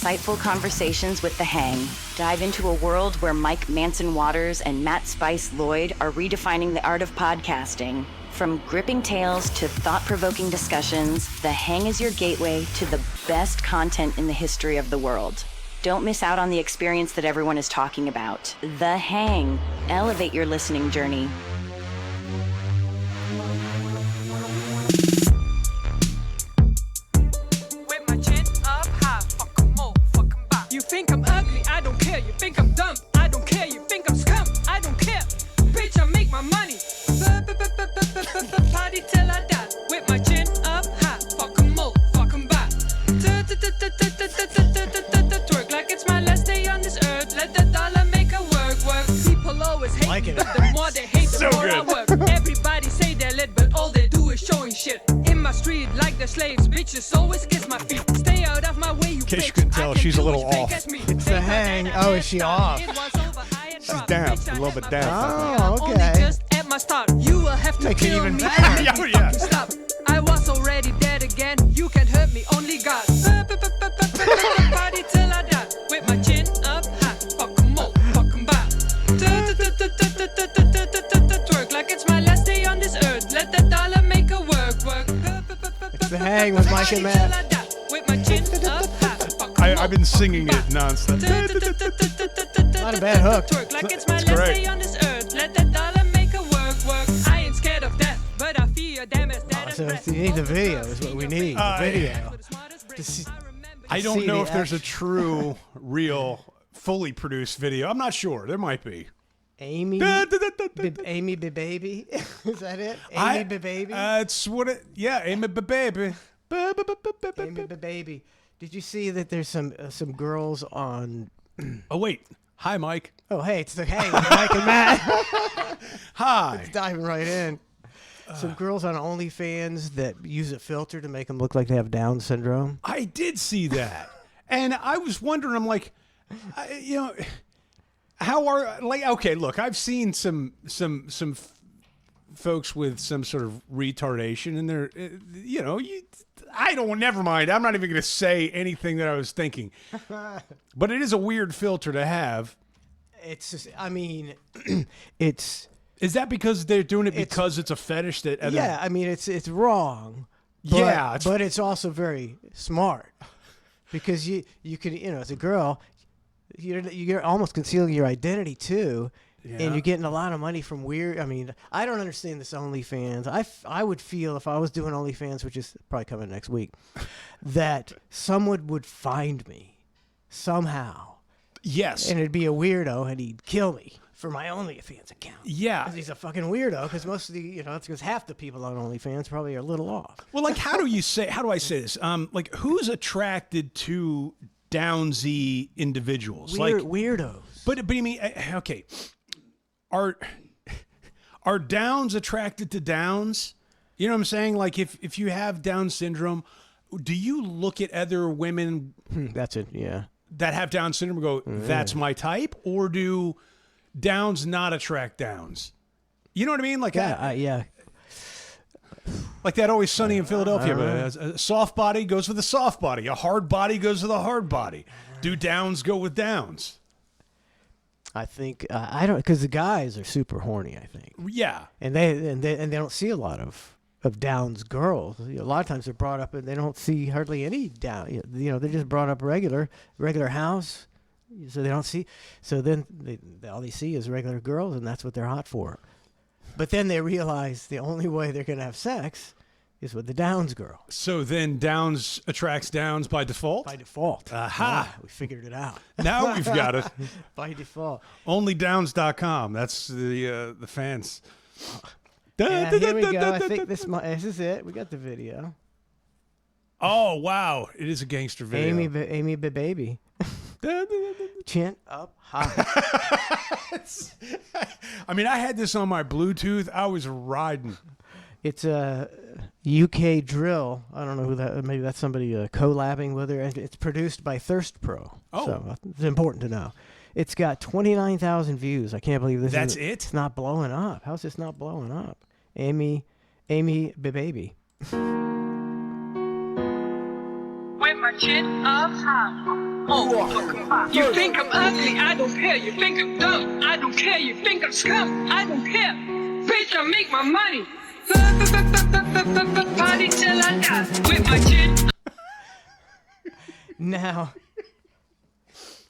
insightful conversations with The Hang. Dive into a world where Mike Manson Waters and Matt Spice Lloyd are redefining the art of podcasting. From gripping tales to thought-provoking discussions, The Hang is your gateway to the best content in the history of the world. Don't miss out on the experience that everyone is talking about. The Hang. Elevate your listening journey. You think I'm ugly, I don't care. You think I'm dumb, I don't care. You think I'm scum, I don't care. Bitch, I make my money. Party till I die. With my chin up high. Fuck 'em all, fuck 'em back. Twerk like it's my last day on this earth. Let the dollar make a work. People always hate me, but the more they hate, the more I work. Everybody say they're lit, but all they do is showing shit. In my street, like the slaves, bitches always kiss my feet. Stay out of my way, you In case you couldn't tell, she's a little off. It's The Hang. Oh, is she off? She's down, a little bit down. Oh, okay. Just at my start, you will have to Make it kill even me. better. Yeah, oh, yeah. Stop. I was already dead again. You can't hurt me, only God. Party till I die. With my chin up high. Fuck 'em all, fuck 'em back. Twerk like it's my last day on this earth. Let the dollar make a work. It's The Hang with Mike and Matt. With my chin up high. I've been singing it nonstop. Not a bad hook. Twerk like it's my It's last great. day on this earth. Let the dollar make a work. I ain't scared of death, but I fear damn as dead as So breath. you need the video is what we need. The video. I don't see know the if there's a action. true, real, fully produced video. I'm not sure. There might be. Amy Baby. Is that it? Amy Baby. It's what it. Yeah, Amy Baby. Amy Baby. Did you see that there's some girls on? Oh wait. Hi, Mike. Oh hey, it's The Hang with Mike and Matt. Hi. Diving right in. Some girls on OnlyFans that use a filter to make them look like they have Down syndrome. I did see that, and I was wondering. I'm like, how are like? Okay, look, I've seen some folks with some sort of retardation, and they're, I don't. Never mind. I'm not even going to say anything that I was thinking. But it is a weird filter to have. It's just, I mean, it's. Is that because they're doing it because it's a fetish that? Yeah, I mean, it's wrong. But, Yeah, but it's also very smart because you can, as a girl, you're almost concealing your identity too. Yeah. And you're getting a lot of money from weird. I mean, I don't understand this OnlyFans. I would feel if I was doing OnlyFans, which is probably coming next week, that someone would find me somehow. Yes. And it'd be a weirdo, and he'd kill me for my OnlyFans account. Yeah. 'Cause he's a fucking weirdo. Because most of the, it's because half the people on OnlyFans probably are a little off. Well, like, how do I say this? Like, who's attracted to Downsy individuals? Weirdos. But I mean, okay, are Downs attracted to Downs? You know what I'm saying? Like, if you have Down syndrome, do you look at other women That's it, yeah. that have Down syndrome and go, that's my type? Or do Downs not attract Downs? You know what I mean? Like, Yeah. like that Always Sunny in Philadelphia. A soft body goes with a soft body. A hard body goes with a hard body. Do Downs go with Downs? I think I don't, because the guys are super horny. I think, Yeah. and they don't see a lot of Downs girls. A lot of times they're brought up and they don't see hardly any Down. They're just brought up regular house, so they don't see. So then all they see is regular girls, and that's what they're hot for. But then they realize the only way they're gonna have sex is with the Downs girl. So then Downs attracts Downs by default? By default. Aha. We figured it out. Now we've got it. By default. OnlyDowns.com. That's the fans. Yeah, here we go. I think this is it. We got the video. Oh, wow. It is a gangster video. Amy Baby. Chin up high. I mean, I had this on my Bluetooth. I was riding. It's a UK drill. I don't know who that. Maybe that's somebody collabing with her. And it's produced by Thirst Pro. Oh. So it's important to know. It's got 29,000 views. I can't believe this. That's it. it? It's not blowing up. How's this not blowing up? Amy Baby. With my chin up high. Oh, you think I'm ugly? I don't care. You think I'm dumb? I don't care. You think I'm scum? I don't care. Bitch, I make my money. Party till I die with my chin. Now,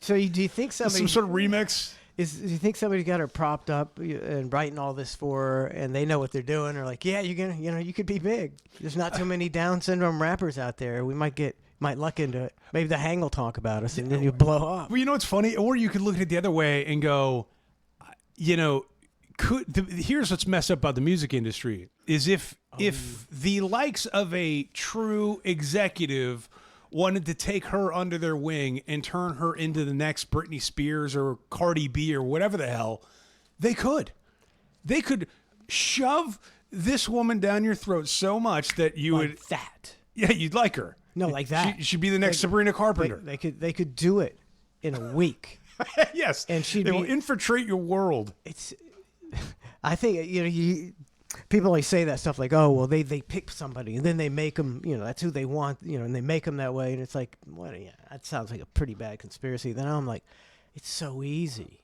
so do you think somebody Some sort of remix. do you think somebody got her propped up and writing all this for her, and they know what they're doing? Or like, yeah, you're gonna, you could be big. There's not too many Down syndrome rappers out there. We might luck into it. Maybe the Hang will talk about us, and then you blow up. Well, you know what's funny? Or you could look at it the other way and go, here's what's messed up about the music industry is if the likes of a true executive wanted to take her under their wing and turn her into the next Britney Spears or Cardi B or whatever the hell, they could. They could shove this woman down your throat so much that you Like would that. Yeah, you'd like her. No, like that. She'd be the next Sabrina Carpenter. They could do it in a week. Yes, And she'd they will be- infiltrate your world. I think people always say that stuff like, oh well, they pick somebody and then they make them, that's who they want, and they make them that way, and it's like, what? Yeah, that sounds like a pretty bad conspiracy. Then I'm like, it's so easy.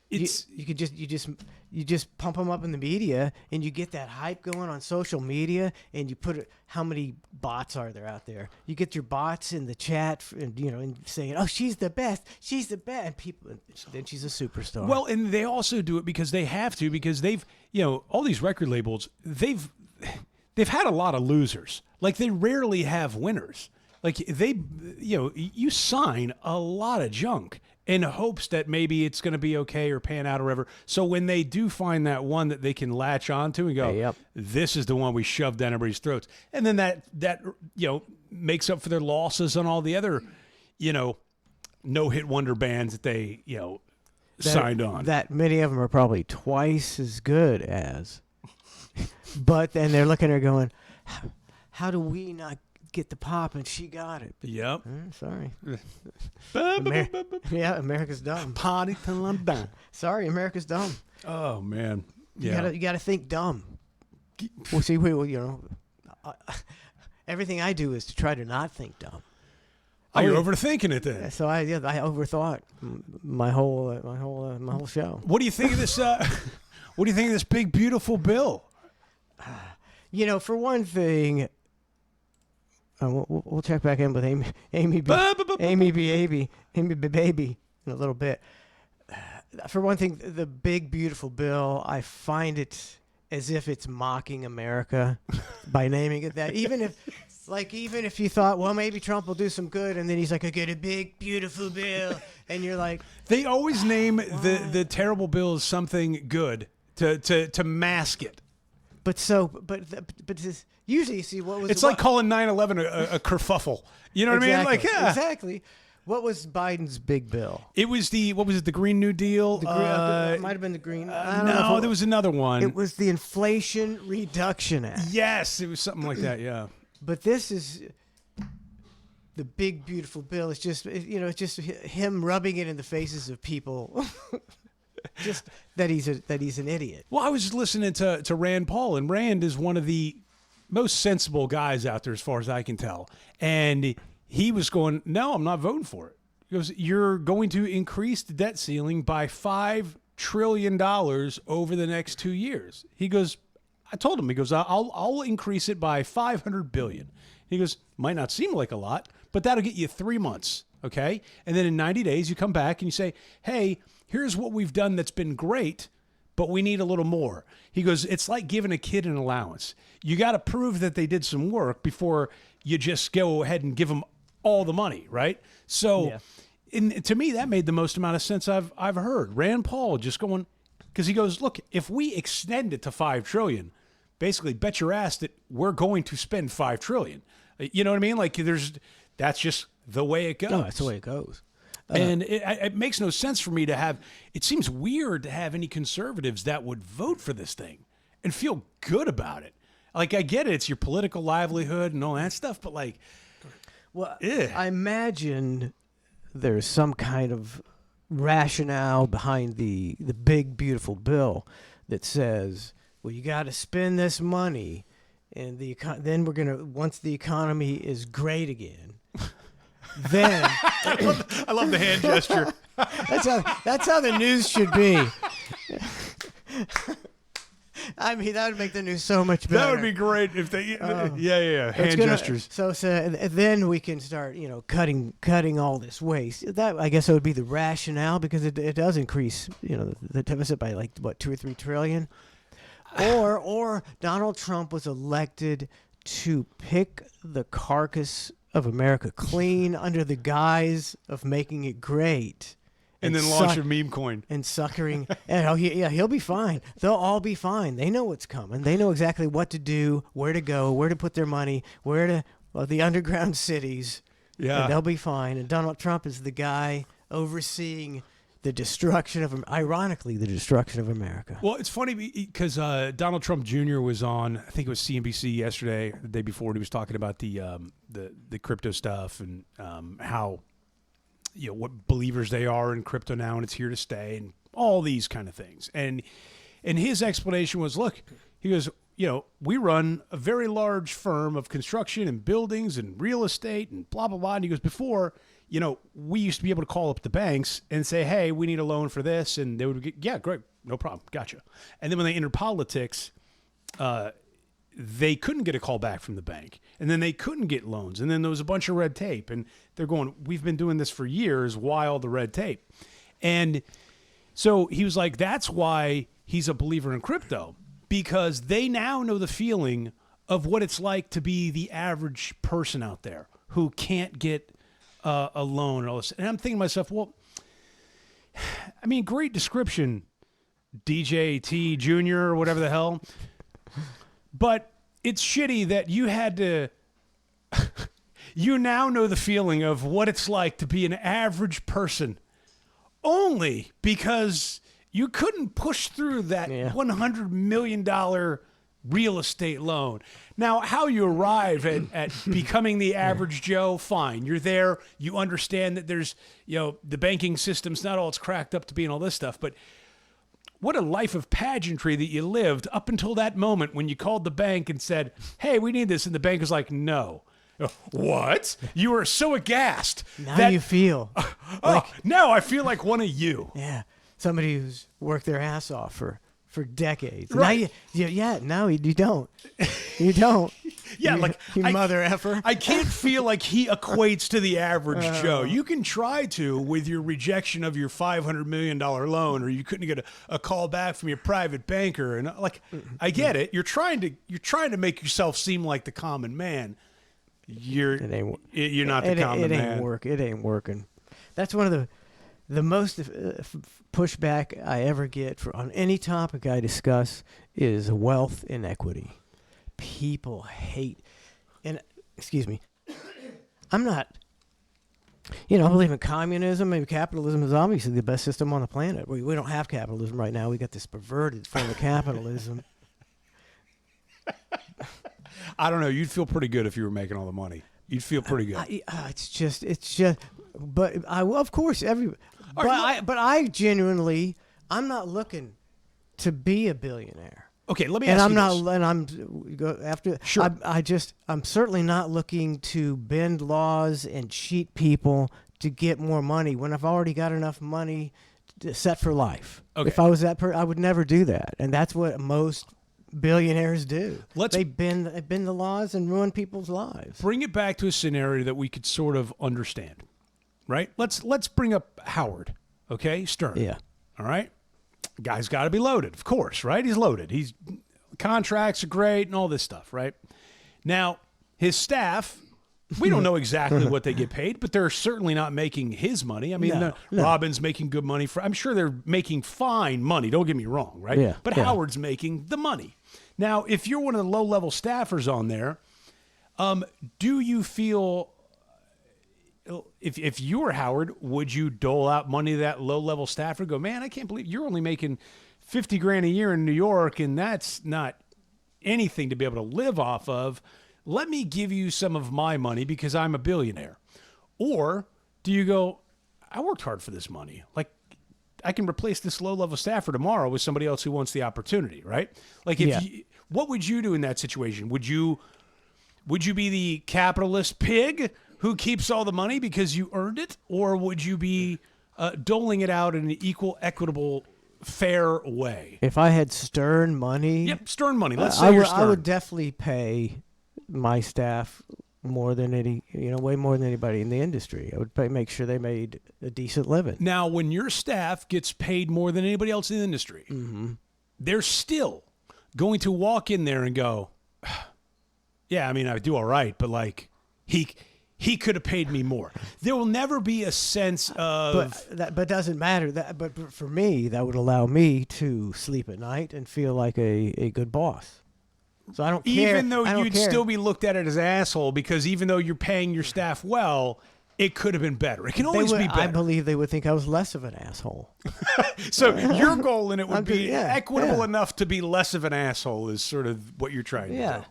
It's You just pump them up in the media, and you get that hype going on social media, and you put how many bots are there out there? You get your bots in the chat, and saying, "Oh, she's the best, and people, then she's a superstar." well, and they also do it because they have to, because they've, all these record labels, they've had a lot of losers. Like they rarely have winners. Like you sign a lot of junk in hopes that maybe it's going to be okay or pan out or whatever. So when they do find that one that they can latch onto and go, Yep. this is the one we shoved down everybody's throats. And then that makes up for their losses on all the other, no-hit wonder bands that they, signed on. That many of them are probably twice as good as. But then they're looking at her going, how do we not get the pop and she got it? Yep. Sorry. Yeah, America's dumb. Party till I'm done. Sorry, America's dumb. Oh, man. Yeah. You gotta think dumb. Well, see, everything I do is to try to not think dumb. Oh, you're overthinking it then. So I overthought my whole show. What do you think of this? What do you think of this big, beautiful bill? For one thing, we'll check back in with Amy Baby in a little bit. For one thing, the big, beautiful bill, I find it as if it's mocking America by naming it that. Even if you thought, well, maybe Trump will do some good, and then he's like, I get a big, beautiful bill, and you're like, They always name the terrible bill as something good to mask it. but this, usually you see what was. It's like calling 9/11 a kerfuffle. You know what I mean? Like, yeah. Exactly. What was Biden's big bill? It was the Green New Deal? It might have been the green. I don't know No, if there was another one. It was the Inflation Reduction Act. Yes, it was something like that. Yeah. But this is the big, beautiful bill. It's just, it's just him rubbing it in the faces of people. Just that he's an idiot. Well, I was just listening to Rand Paul, and Rand is one of the most sensible guys out there as far as I can tell. And he was going, no, I'm not voting for it. He goes, you're going to increase the debt ceiling by $5 trillion over the next 2 years. He goes, I told him, he goes, I'll increase it by $500 billion. He goes, might not seem like a lot, but that'll get you 3 months. Okay. And then in 90 days, you come back and you say, hey, here's what we've done that's been great, but we need a little more. He goes, it's like giving a kid an allowance. You got to prove that they did some work before you just go ahead and give them all the money, right? So to me, that made the most amount of sense I've heard. Rand Paul just going, because he goes, look, if we extend it to $5 trillion, basically bet your ass that we're going to spend $5 trillion. You know what I mean? Like that's just the way it goes. No, that's the way it goes. And it makes no sense for me to have, it seems weird to have any conservatives that would vote for this thing and feel good about it. Like, I get it. It's your political livelihood and all that stuff, but like, Well, I imagine there's some kind of rationale behind the big, beautiful bill that says, well, you got to spend this money, and then we're going to, once the economy is great again, then I love the hand gesture. that's how the news should be. I mean, that would make the news so much better. That would be great if they. Yeah. Hand gestures. So then we can start, cutting all this waste. That, I guess, that would be the rationale, because it does increase, the deficit by like what, 2 or 3 trillion. Or Donald Trump was elected to pick the carcass of America clean under the guise of making it great. And then launch a meme coin. And suckering. And he'll be fine. They'll all be fine. They know what's coming. They know exactly what to do, where to go, where to put their money, the underground cities. Yeah. And they'll be fine. And Donald Trump is the guy overseeing the destruction of, ironically, the destruction of America. Well, it's funny because Donald Trump Jr. was on, I think it was CNBC yesterday, the day before, and he was talking about the crypto stuff and how, what believers they are in crypto now, and it's here to stay, and all these kind of things. And his explanation was, look, he goes, we run a very large firm of construction and buildings and real estate and blah, blah, blah. And he goes, before, we used to be able to call up the banks and say, hey, we need a loan for this. And they would get, yeah, great, no problem, gotcha. And then when they entered politics, they couldn't get a call back from the bank. And then they couldn't get loans. And then there was a bunch of red tape. And they're going, we've been doing this for years. Why all the red tape? And so he was like, that's why he's a believer in crypto, because they now know the feeling of what it's like to be the average person out there who can't get a loan and all this. And I'm thinking to myself, well, I mean, great description, DJ T Jr. or whatever the hell. But it's shitty that you had to, you now know the feeling of what it's like to be an average person only because you couldn't push through that $100 million real estate loan. Now, how you arrive at becoming the average Joe, fine. You're there. You understand that there's, the banking system's not all it's cracked up to be and all this stuff, but what a life of pageantry that you lived up until that moment when you called the bank and said, hey, we need this. And the bank was like, no. What? You were so aghast. Now you feel. Now I feel like one of you. Yeah. Somebody who's worked their ass off for decades. Right. Now you don't. You don't. Yeah, you mother effer. I can't feel like he equates to the average Joe. You can try to with your rejection of your $500 million loan, or you couldn't get a call back from your private banker, and I get it. You're trying to make yourself seem like the common man. You're not the common man. It ain't working. That's one of the most pushback I ever get on any topic I discuss is wealth inequity. People hate, and excuse me, I'm not, I believe in communism. Maybe capitalism is obviously the best system on the planet. We don't have capitalism right now. We got this perverted form of capitalism. I don't know. You'd feel pretty good if you were making all the money. You'd feel pretty good. It's just. But of course, but I genuinely, I'm not looking to be a billionaire. Okay, let me ask you this. And I'm after. Sure. I'm certainly not looking to bend laws and cheat people to get more money when I've already got enough money set for life. Okay. If I was that I would never do that, and that's what most billionaires do. They bend the laws and ruin people's lives. Bring it back to a scenario that we could sort of understand, right? Let's bring up Howard, okay? Stern. Yeah. All right? Guy's got to be loaded, of course, right? He's loaded. Contracts are great and all this stuff, right? Now, his staff, we don't know exactly what they get paid, but they're certainly not making his money. I mean, No. Robin's making good money. I'm sure they're making fine money. Don't get me wrong, right? Yeah, But yeah. Howard's making the money. Now, if you're one of the low-level staffers on there, do you feel, if you were Howard, would you dole out money to that low-level staffer? Go, man, I can't believe you're only making $50,000 a year in New York, and that's not anything to be able to live off of. Let me give you some of my money because I'm a billionaire. Or do you go, I worked hard for this money. Like, I can replace this low-level staffer tomorrow with somebody else who wants the opportunity, right? Like, what would you do in that situation? Would you be the capitalist pig who keeps all the money because you earned it, or would you be doling it out in an equal, equitable, fair way? If I had Stern money, Yep, Stern money. Let's say you're Stern. I would definitely pay my staff more than way more than anybody in the industry. I would make sure they made a decent living. Now, when your staff gets paid more than anybody else in the industry, they're still going to walk in there and go, yeah, I mean, I do all right, but like he could have paid me more. There will never be a sense of... But doesn't matter. But for me, that would allow me to sleep at night and feel like a good boss. So I don't care. Even though you'd still be looked at it as an asshole, because even though you're paying your staff well, it could have been better. It can always be better. I believe they would think I was less of an asshole. So your goal in it would be equitable enough to be less of an asshole is sort of what you're trying to do.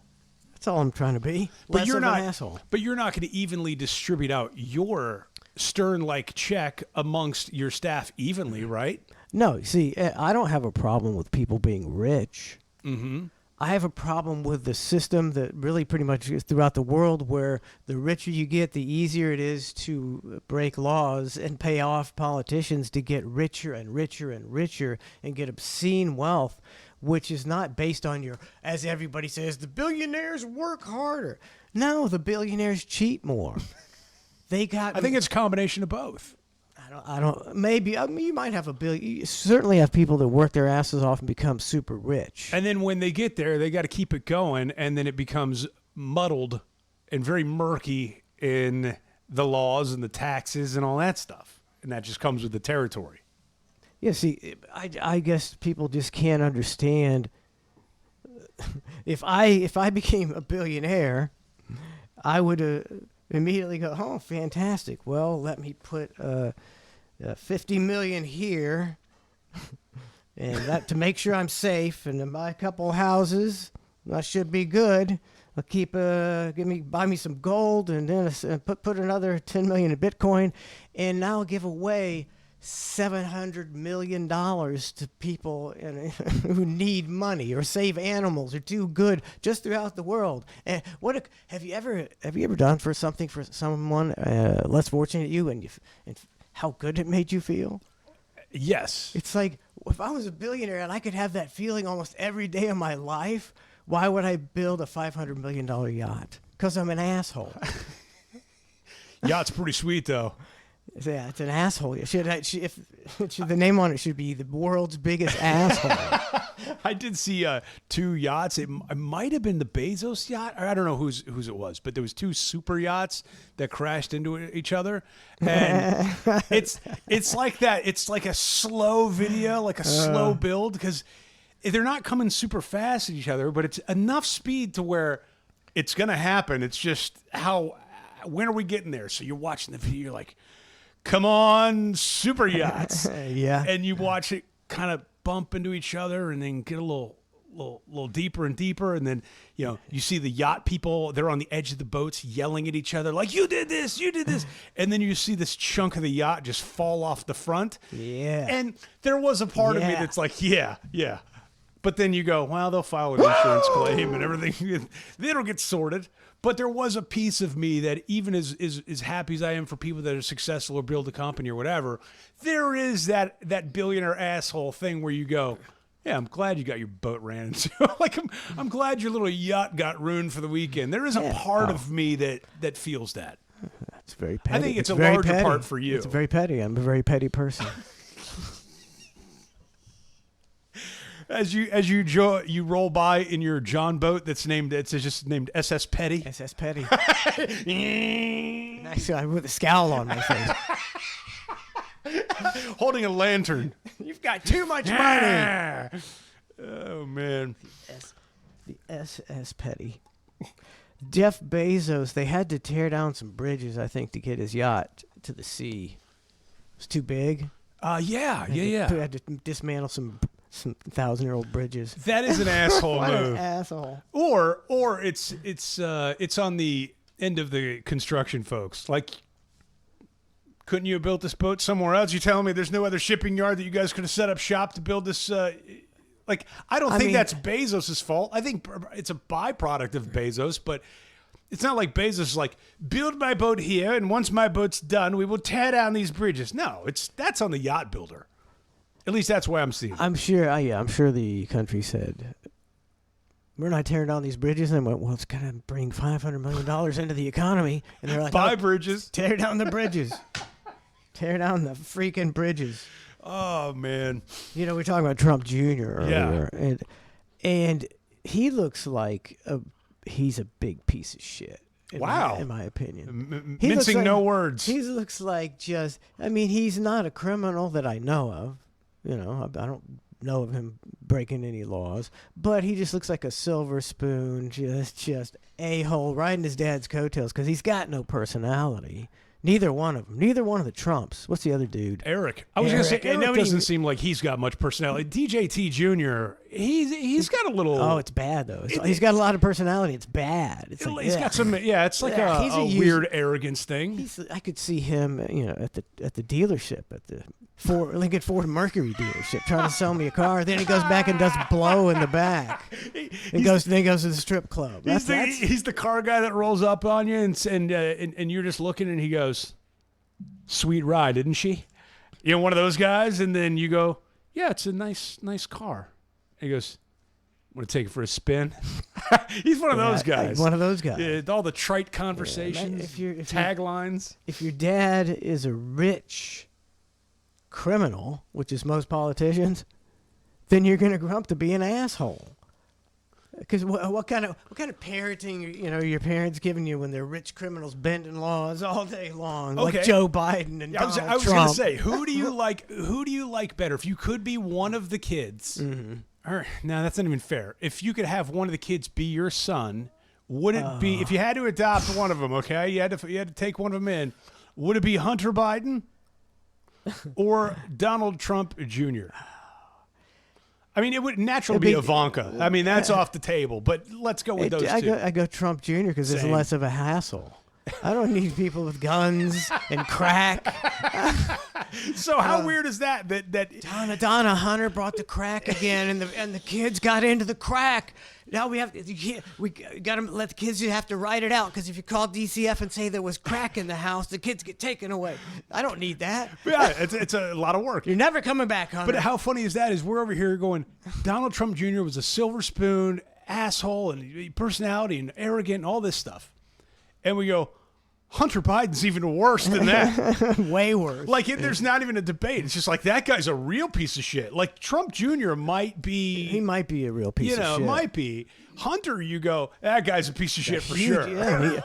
That's all I'm trying to be. But you're not an asshole. But you're not going to evenly distribute out your Stern-like check amongst your staff evenly, right? No, see, I don't have a problem with people being rich. Mm-hmm. I have a problem with the system that really pretty much is throughout the world, where the richer you get, the easier it is to break laws and pay off politicians to get richer and richer and richer and get obscene wealth, which is not based on as everybody says, the billionaires work harder. No, the billionaires cheat more. I think it's a combination of both. I don't. Maybe. I mean, you might have you certainly have people that work their asses off and become super rich. And then when they get there, they got to keep it going, and then it becomes muddled and very murky in the laws and the taxes and all that stuff. And that just comes with the territory. Yeah. See, I guess people just can't understand. If I became a billionaire, I would immediately go, oh, fantastic. Well, let me put 50 million here, and that to make sure I'm safe, and to buy a couple houses. That should be good. I'll keep buy me some gold, and then put another 10 million in Bitcoin, and now give away $700 million to people who need money, or save animals, or do good just throughout the world. And have you ever done for something for someone less fortunate than you, and how good it made you feel? Yes. It's like, if I was a billionaire and I could have that feeling almost every day of my life, why would I build a $500 million yacht? Because I'm an asshole. Yacht's pretty sweet, though. Yeah, it's an asshole. The name on it should be the world's biggest asshole. I did see 2 yachts. It might have been the Bezos yacht. I don't know whose it was, but there was 2 super yachts that crashed into each other, and it's like that. It's like a slow video, like a slow build, because they're not coming super fast at each other, but it's enough speed to where it's gonna happen. It's just when are we getting there? So you're watching the video, you're like, come on, super yachts. Yeah. And you watch it kind of bump into each other and then get a little deeper and deeper. And then, you see the yacht people, they're on the edge of the boats yelling at each other like, you did this. And then you see this chunk of the yacht just fall off the front. Yeah. And there was a part of me that's like, yeah. But then you go, well, they'll file an insurance claim and everything. It'll get sorted. But there was a piece of me that, even as happy as I am for people that are successful or build a company or whatever, there is that billionaire asshole thing where you go, yeah, I'm glad you got your boat ran into. Like, I'm glad your little yacht got ruined for the weekend. There is a part of me that feels that. That's very petty. I think it's a larger part for you. It's very petty. I'm a very petty person. As you roll by in your John boat it's just named SS Petty. SS Petty. Nice guy with a scowl on my face. Holding a lantern. You've got too much money. Oh, man. The SS Petty. Jeff Bezos, they had to tear down some bridges, I think, to get his yacht to the sea. It was too big. Yeah. They had to dismantle some 1,000-year-old bridges. That is an asshole what move. An asshole. Or it's on the end of the construction folks. Like, couldn't you have built this boat somewhere else? You're telling me there's no other shipping yard that you guys could have set up shop to build this? I don't think that's Bezos' fault. I think it's a byproduct of Bezos, but It's not like Bezos is like, build my boat here, and once my boat's done, we will tear down these bridges. No, that's on the yacht builder. At least that's why I'm seeing it. I'm sure. I'm sure the country said, "We're not tearing down these bridges." And I went, "Well, it's going to bring $500 million into the economy." And they're like, Buy "Oh, bridges. tear down the bridges, tear down the freaking bridges." Oh, man. You know, we were talking about Trump Jr. earlier, Yeah. and he looks like he's a big piece of shit. Wow. In my opinion. Mincing looks like- no words. He looks like he's not a criminal that I know of. You know, I don't know of him breaking any laws, but he just looks like a silver spoon, just a-hole riding his dad's coattails because he's got no personality. Neither one of them. Neither one of the Trumps. What's the other dude? Eric. I was going to say, Eric, and Eric nobody doesn't even- seem like he's got much personality. DJT Jr., he's got a little... Oh, it's bad though. He's got a lot of personality. It's bad. It's like, he's got some... Yeah, it's like Yeah, he's a a weird arrogance thing. I could see him, at the dealership at the Lincoln Ford Mercury dealership trying to sell me a car. Then he goes back and does blow in the back. Then he goes to the strip club. He's the car guy that rolls up on you and you're just looking and he goes, "Sweet ride, didn't she?" You know, one of those guys. And then you go, "Yeah, it's a nice car." And he goes, "Want to take it for a spin?" He's one of those guys. One of those guys. Yeah, all the trite conversations, taglines. If your dad is a rich criminal, which is most politicians, then you're going to grow up to be an asshole. Because what kind of parenting your parents giving you when they're rich criminals bending laws all day long, like Joe Biden and Donald Trump? I was going to say, who do you like better? If you could be one of the kids, or no, that's not even fair. If you could have one of the kids be your son, would it be if you had to adopt one of them? Okay, you had to take one of them in. Would it be Hunter Biden or Donald Trump Jr.? I mean, it would naturally be Ivanka. I mean, that's off the table, but let's go with those two. I go Trump Jr. because it's Same. less of a hassle. I don't need people with guns and crack. So how weird is that Donna Hunter brought the crack again, and the kids got into the crack. Now we got to let the kids have to write it out because if you call DCF and say there was crack in the house, the kids get taken away. I don't need that. Yeah, it's a lot of work. You're never coming back, Hunter. But how funny is that? Is we're over here going, Donald Trump Jr. was a silver spoon asshole and personality and arrogant and all this stuff, and we go, Hunter Biden's even worse than that. Way worse. Like, there's not even a debate. It's just like, that guy's a real piece of shit. Like, Trump Jr. might be... He might be a real piece of shit. Might be. Hunter, you go, that guy's a piece of shit for sure. Yeah,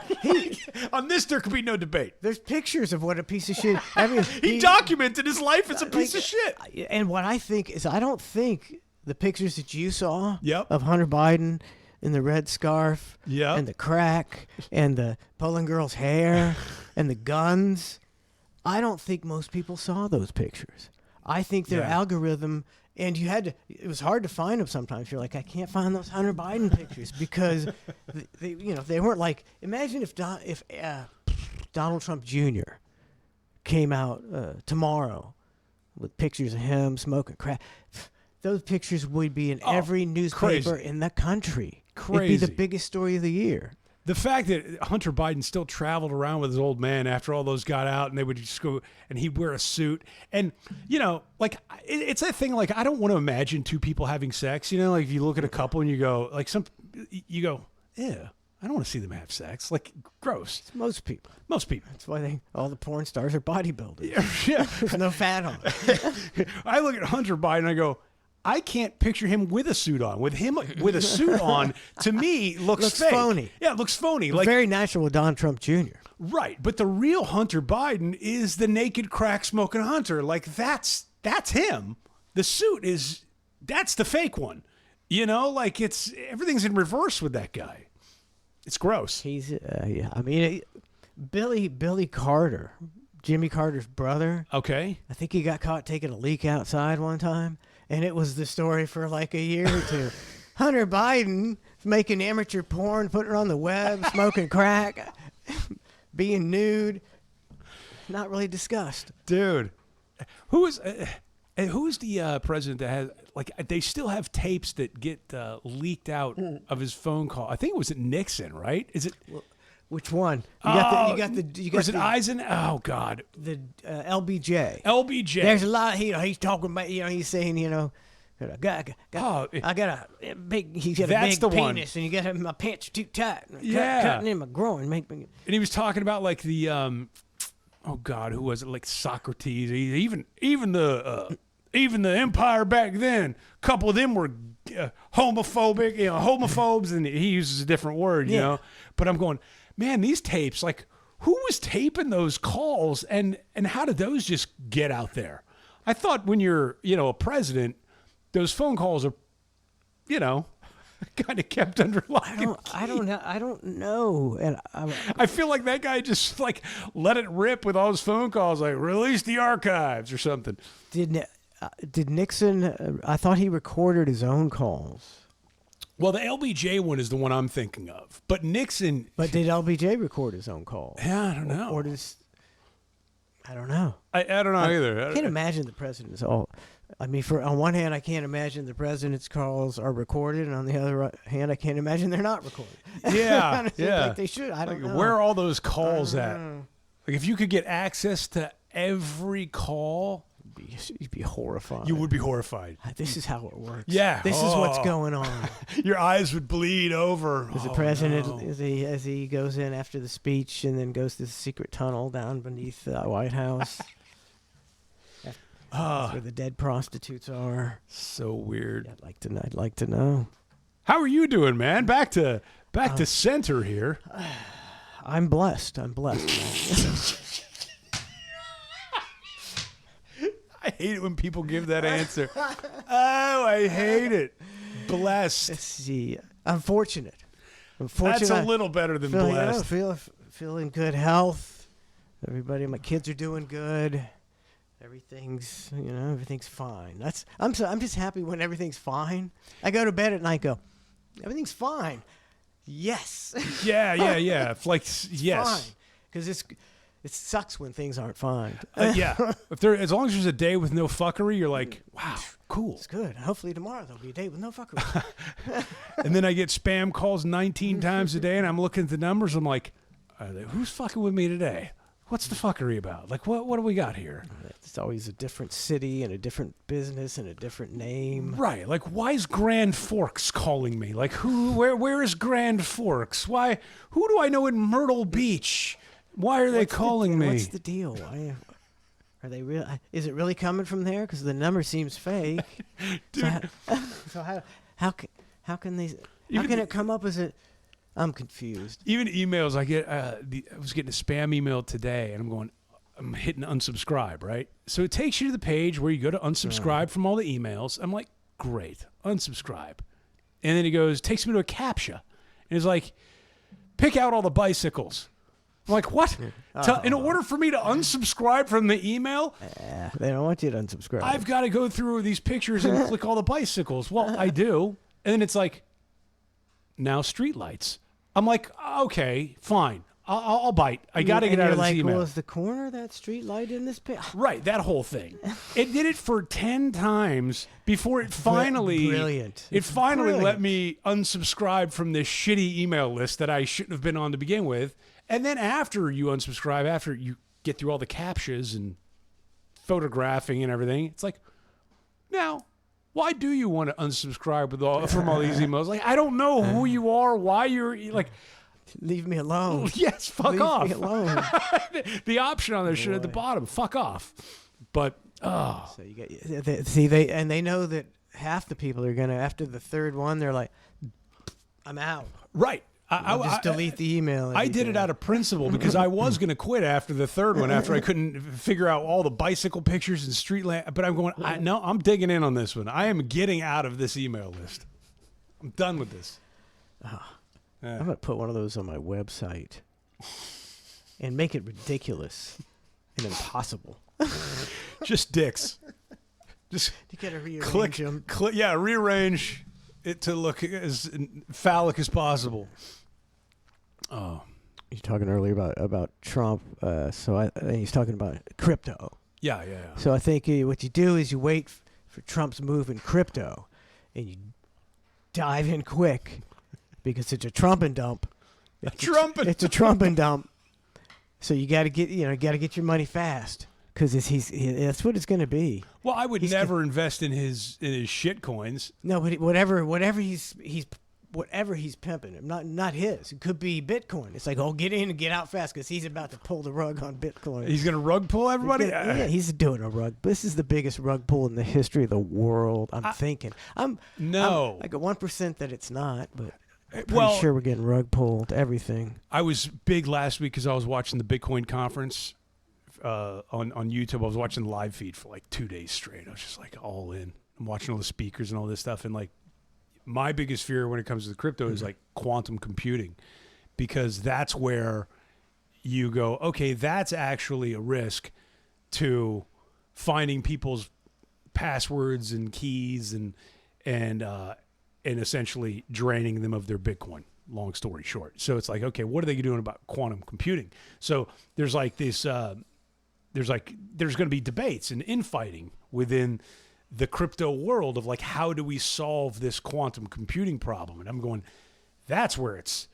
On this, there could be no debate. there's pictures of what a piece of shit... I mean, He documented his life as a piece of shit. And what I think is, I don't think the pictures that you saw Yep. of Hunter Biden in the red scarf Yep. and the crack and the pulling girl's hair and the guns, I don't think most people saw those pictures. I think their algorithm, and it was hard to find them sometimes. You're like, I can't find those Hunter Biden pictures because they weren't like, imagine if Donald Trump Jr. came out tomorrow with pictures of him smoking crack. Those pictures would be in every newspaper crazy. in the country. Crazy. It'd be the biggest story of the year. The fact that Hunter Biden still traveled around with his old man after all those got out, and they would just go, and he'd wear a suit, and like it's that thing. Like, I don't want to imagine two people having sex. Like if you look at a couple and you go, yeah, I don't want to see them have sex. Like, gross. Most people. That's why all the porn stars are bodybuilders. Yeah. There's no fat on them. I look at Hunter Biden and I go, I can't picture him with a suit on. With him with a suit on, to me, looks fake. phony. Yeah, it looks phony. Like, Very natural with Donald Trump Jr. right, but the real Hunter Biden is the naked crack smoking Hunter. Like, that's him. The suit that's the fake one. Like everything's in reverse with that guy. It's gross. He's I mean, Billy Carter, Jimmy Carter's brother. Okay. I think he got caught taking a leak outside one time, and it was the story for like a year or two. Hunter Biden making amateur porn, putting it on the web, smoking crack, being nude. Not really discussed. Dude, who is the president that has, like, they still have tapes that get leaked out of his phone call? I think it was Nixon, right? Is it? Which one? You got Was it the, Eisen? Oh God, the LBJ. LBJ. There's a lot. He's talking about. He's saying. I got a big. He's got That's a the big one. penis, and you got my pants are too tight. Yeah. Cutting in my groin. Make me. And he was talking about like the oh God, who was it? Like Socrates. Even the empire back then. A couple of them were homophobic, homophobes, and he uses a different word, you know. But I'm going, man, these tapes, like, who was taping those calls, and how did those just get out there? I thought when you're, a president, those phone calls are, kind of kept under lock and key. I don't know. And I feel like that guy just like let it rip with all his phone calls, like release the archives or something. Did Nixon? I thought he recorded his own calls. Well, the LBJ one is the one I'm thinking of, but Nixon. But did LBJ record his own calls? Yeah, I don't know. Or I don't know. I don't know either. I can't imagine the president's all. I mean, on one hand, I can't imagine the president's calls are recorded, and on the other hand, I can't imagine they're not recorded. Yeah, yeah. Like they should. I don't know. Where are all those calls at? Like, if you could get access to every call, you'd be horrified. you would be horrified. This is how it works. Yeah. This is what's going on. Your eyes would bleed over. As the president, as he goes in after the speech and then goes to the secret tunnel down beneath the White House. That's where the dead prostitutes are. So weird. Yeah, I'd like to know. How are you doing, man? Back to center here. I'm blessed. Man. I hate it when people give that answer. Oh, I hate it. Blessed. Let's see. I'm fortunate. That's a little better than blessed. Feeling good health. Everybody, my kids are doing good. Everything's fine. I'm just happy when everything's fine. I go to bed at night, go, everything's fine. Yes. Yeah. It's like, yes. Because it sucks when things aren't fine. Yeah. As long as there's a day with no fuckery, you're like, wow, cool. It's good. Hopefully tomorrow there'll be a day with no fuckery. And then I get spam calls 19 times a day, and I'm looking at the numbers. I'm like, who's fucking with me today? What's the fuckery about? Like, what do we got here? It's always a different city and a different business and a different name. Right. Like, why is Grand Forks calling me? Like, where is Grand Forks? Why? Who do I know in Myrtle Beach? Why are they calling me? What's the deal? Why are they real? Is it really coming from there? Because the number seems fake. Dude. So how can they? How can it come up as a? I'm confused. Even emails I get. I was getting a spam email today, and I'm hitting unsubscribe, right? So it takes you to the page where you go to unsubscribe from all the emails. I'm like, great, unsubscribe. And then takes me to a CAPTCHA. And it's like, pick out all the bicycles. I'm like, what? In order for me to unsubscribe from the email? They don't want you to unsubscribe. I've got to go through these pictures and click all the bicycles. Well, I do. And then it's like, now streetlights. I'm like, okay, fine. I'll bite. I got to get out of this email. Well, is the corner of that street light in this picture? Right, that whole thing. It did it for 10 times before it finally... Brilliant. It finally let me unsubscribe from this shitty email list that I shouldn't have been on to begin with. And then after you unsubscribe, after you get through all the CAPTCHAs and photographing and everything, it's like, now, why do you want to unsubscribe from all these emails? Like, I don't know who you are, why you're... like. Leave me alone. Yes, fuck off. Leave me alone. The option on there should at the bottom. Fuck off. But so you get they know that half the people are gonna after the third one they're like, I'm out. Right. I'll just delete the email. I did it out of principle because I was going to quit after the third one after I couldn't figure out all the bicycle pictures and street land. But I'm going, no, I'm digging in on this one. I am getting out of this email list. I'm done with this. I'm going to put one of those on my website and make it ridiculous and impossible. Just dicks. Just you got to rearrange them. Rearrange it to look as phallic as possible. Oh. You're talking earlier about Trump. He's talking about crypto. Yeah. So I think what you do is you wait for Trump's move in crypto and you dive in quick. Because it's a Trump and dump, It's a Trump and dump. So you got to get get your money fast because that's what it's going to be. Well, I would never invest in his shit coins. No, but whatever he's pimping, not his. It could be Bitcoin. It's like, oh, get in and get out fast because he's about to pull the rug on Bitcoin. He's going to rug pull everybody? He's doing a rug. This is the biggest rug pull in the history of the world. I got 1% that it's not, but I'm pretty sure we're getting rug pulled everything. I was big last week because I was watching the Bitcoin conference on YouTube. I was watching the live feed for like 2 days straight. I was just like all in. I'm watching all the speakers and all this stuff, and like my biggest fear when it comes to the crypto is like quantum computing, because that's where you go, okay, that's actually a risk to finding people's passwords and keys and essentially draining them of their Bitcoin. Long story short. So it's like, okay, what are they doing about quantum computing? So there's like this, there's going to be debates and infighting within the crypto world of like, how do we solve this quantum computing problem? And I'm going, that's where it's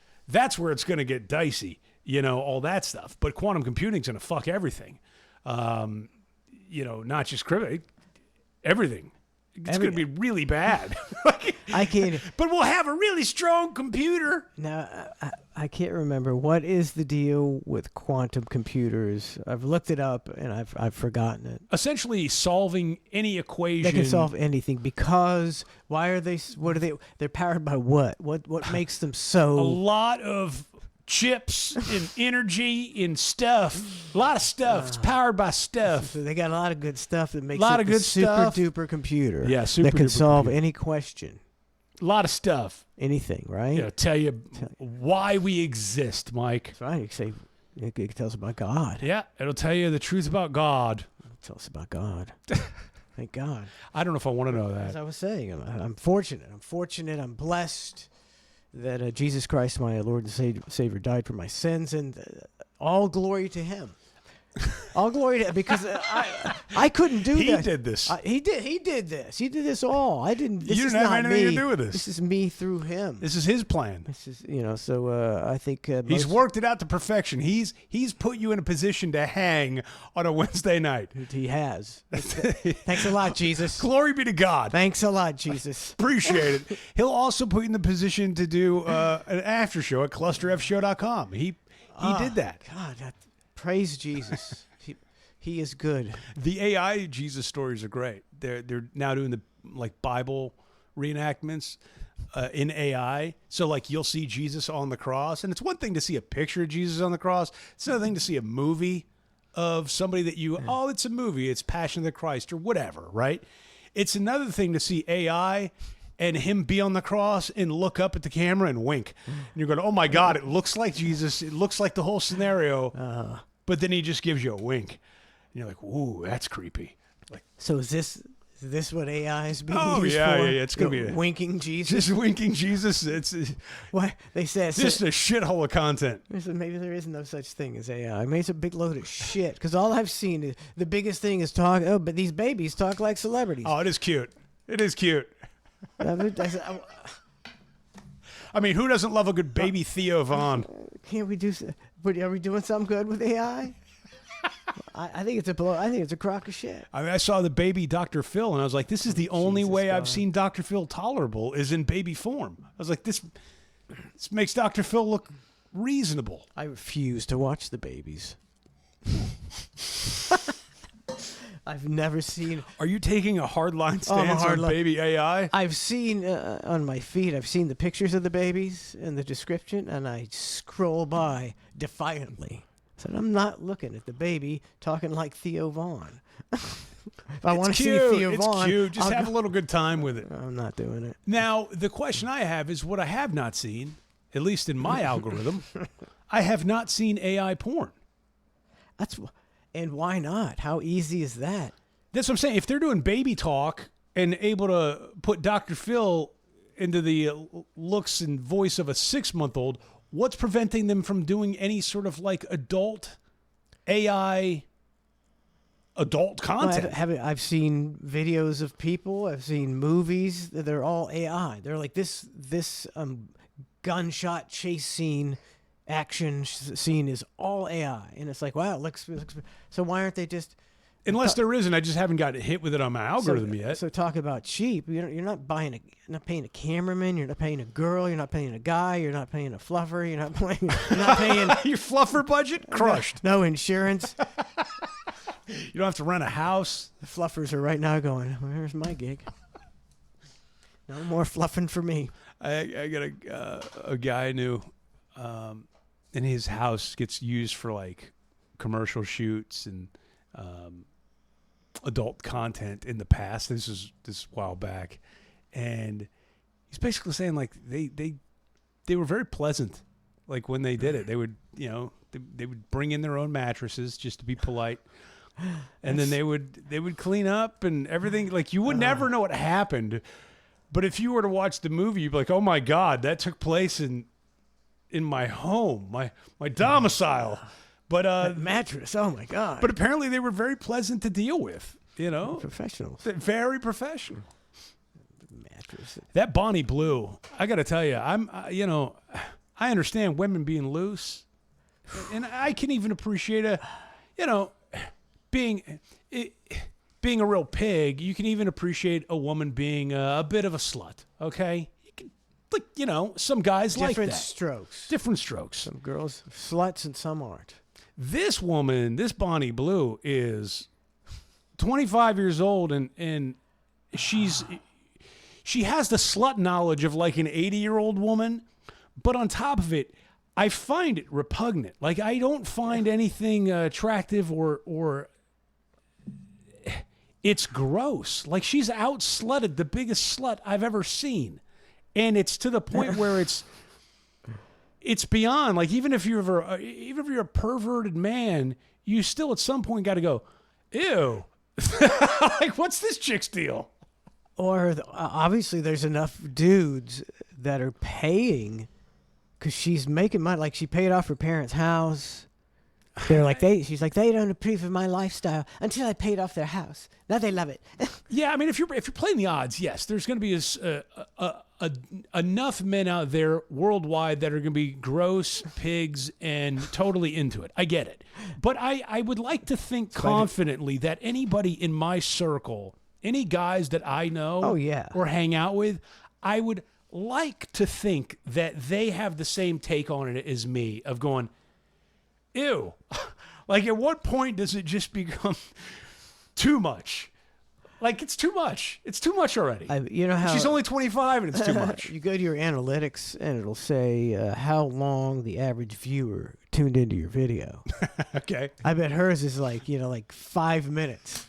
going to get dicey, all that stuff. But quantum computing's going to fuck everything. Not just crypto, everything. It's going to be really bad. I can't. But we'll have a really strong computer. Now, I can't remember. What is the deal with quantum computers? I've looked it up and I've forgotten it. Essentially solving any equation. They can solve anything because why are they? What are they? They're powered by what? What makes them so? A lot of chips and energy and stuff. A lot of stuff. It's powered by stuff. So they got a lot of good stuff that makes a lot it of good super stuff. duper computer. Yeah, super that can duper solve computer. any question. A lot of stuff. Anything, right? Tell you why we exist, Mike. That's right. It can tell us about God. Yeah, it'll tell you the truth about God. Tell us about God. Thank God. I don't know if I want to know that. As I was saying, I'm fortunate. I'm blessed that Jesus Christ, my Lord and Savior, died for my sins, and all glory to Him. All glory to Him, because I couldn't do that. He did this. He did this. He did this all. I didn't. This You is didn't have not anything me. to do with this. This is me through Him. This is His plan. This is So I think He's worked it out to perfection. He's put you in a position to hang on a Wednesday night. He has. Thanks a lot, Jesus. Glory be to God. Thanks a lot, Jesus. Appreciate it. He'll also put you in the position to do an after show at clusterfshow.com. He did that. God, praise Jesus. He is good. The AI Jesus stories are great. They're now doing the like Bible reenactments in AI. So like you'll see Jesus on the cross, and it's one thing to see a picture of Jesus on the cross. It's another thing to see a movie of somebody that it's a movie. It's Passion of the Christ or whatever, right? It's another thing to see AI and him be on the cross and look up at the camera and wink. And you're going, oh my God, it looks like Jesus. It looks like the whole scenario. But then he just gives you a wink. And you're like, ooh, that's creepy. Like, so is this what AI is being Oh, used yeah, for? yeah, yeah. It's gonna be winking Jesus. just winking Jesus. It's What they said? it's just a shithole of content. Maybe there is no such thing as AI. I mean, it's a big load of shit. Because all I've seen is the biggest thing is talk. Oh, but these babies talk like celebrities. Oh, it is cute. It is cute. I mean, who doesn't love a good baby Theo Vaughn? can't we do? Are we doing something good with AI? I think it's a crock of shit. I mean, I saw the baby Dr. Phil, and I was like, this is the only Jesus way I've God. seen Dr. Phil tolerable is in baby form. I was like, this makes Dr. Phil look reasonable. I refuse to watch the babies. I've never seen. Are you taking a hardline Oh, I'm a stance on hardline- baby AI? I've seen on my feed. I've seen the pictures of the babies and the description, and I scroll by defiantly. So I'm not looking at the baby talking like Theo Vaughn. If I want to see Theo It's Vaughn, cute. Just have a little good time with it. I'm not doing it. Now, the question I have is what I have not seen, at least in my algorithm, I have not seen AI porn. And why not? How easy is that? That's what I'm saying. If they're doing baby talk and able to put Dr. Phil into the looks and voice of a 6-month-old, what's preventing them from doing any sort of like adult AI adult content? I've seen videos of people. I've seen movies. They're all AI. They're like this gunshot chase scene action scene is all AI, and it's like, wow, it looks. So why aren't they just? Unless there isn't, I just haven't got hit with it on my algorithm yet. So talk about cheap. You're not paying a cameraman. You're not paying a girl. You're not paying a guy. You're not paying a fluffer. You're not paying. Your fluffer budget crushed. No insurance. You don't have to rent a house. The fluffers are right now going, where's my gig? No more fluffing for me. I got a guy I knew, and his house gets used for like commercial shoots and adult content in the past. This is a while back, and he's basically saying like they were very pleasant. Like when they did it, they would they would bring in their own mattresses just to be polite. And then they would clean up and everything. Like you would never know what happened, but if you were to watch the movie, you'd be like, "Oh my God, that took place in my home, my domicile." But mattress, oh my God! But apparently they were very pleasant to deal with. Professionals, very professional. Mattress. That Bonnie Blue, I got to tell you, I understand women being loose, and I can even appreciate being a real pig. You can even appreciate a woman being a bit of a slut. Okay, you can, some guys like that. Different strokes. Some girls sluts and some aren't. This woman, this Bonnie Blue, is 25 years old, and she has the slut knowledge of like an 80-year-old woman, but on top of it, I find it repugnant. Like I don't find anything attractive or it's gross. Like she's out-slutted the biggest slut I've ever seen. And it's to the point where it's beyond. Like even if you're a perverted man, you still at some point got to go, ew. Like what's this chick's deal? Or obviously there's enough dudes that are paying because she's making money. Like she paid off her parents' house. They're like she's like, they don't approve of my lifestyle until I paid off their house. Now they love it. Yeah, I mean, if you're playing the odds, yes, there's going to be enough men out there worldwide that are going to be gross pigs and totally into it. I get it, but I would like to think confidently that anybody in my circle, any guys that I know, or hang out with, I would like to think that they have the same take on it as me of going, ew. Like at what point does it just become too much? Like it's too much. It's too much already. You know how she's only 25 and it's too much. You go to your analytics and it'll say how long the average viewer tuned into your video. Okay. I bet hers is like 5 minutes.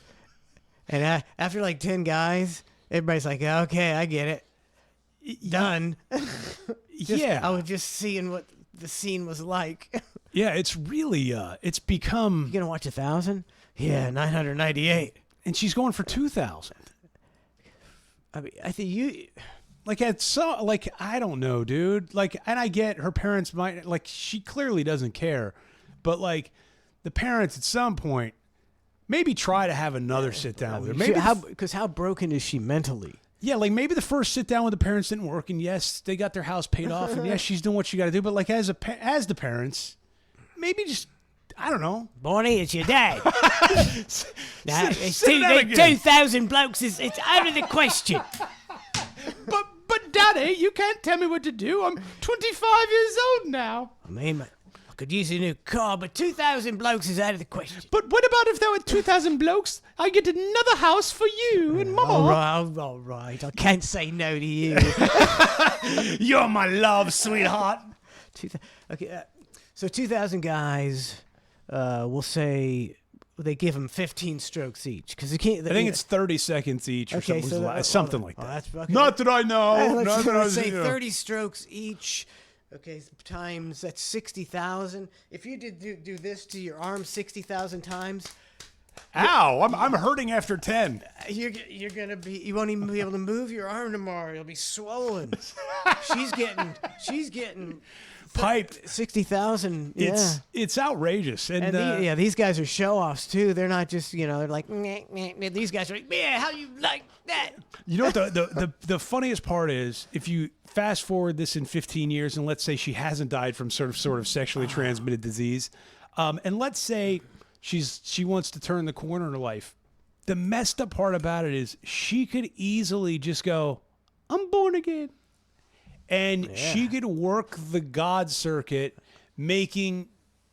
And after like 10 guys, everybody's like, okay, I get it. Done. I was just seeing what the scene was like. Yeah, it's really, it's become... You gonna watch 1,000? Yeah, 998. And she's going for 2,000. I mean, I think you... Like, I don't know, dude. Like, and I get her parents might... Like, she clearly doesn't care. But, like, the parents at some point maybe try to have another sit-down with her. Maybe because how broken is she mentally? Yeah, like maybe the first sit down with the parents didn't work, and yes, they got their house paid off, and yes, she's doing what she got to do. But like as the parents, maybe just I don't know. Bonnie, it's your dad. Now, it's 2,000 blokes. It's out of the question. But Daddy, you can't tell me what to do. I'm 25 years old now. I mean, I could use a new car, but 2,000 blokes is out of the question. But what about if there were 2,000 blokes? I get another house for you and Mama. All right. I can't say no to you. You're my love, sweetheart. Okay, so 2,000 guys, we'll say they give them 15 strokes each because you can't. I think it's 30 seconds each, or something like that. That's, okay. Not that I know. Let's say 30 strokes each. Okay, times that's 60,000. If you did do this to your arm 60,000 times, Ow! I'm hurting after 10. You're gonna be. You won't even be able to move your arm tomorrow. You'll be swollen. she's getting Piped. 60,000. Yeah. It's outrageous. And, These guys are show offs too. They're not just they're like meh, meh, meh. These guys are like, yeah, how you like that? you know what the funniest part is, if you fast forward this in 15 years, and let's say she hasn't died from sort of sexually transmitted disease, and let's say she wants to turn the corner in her life. The messed up part about it is she could easily just go, I'm born again. And she could work the God circuit, making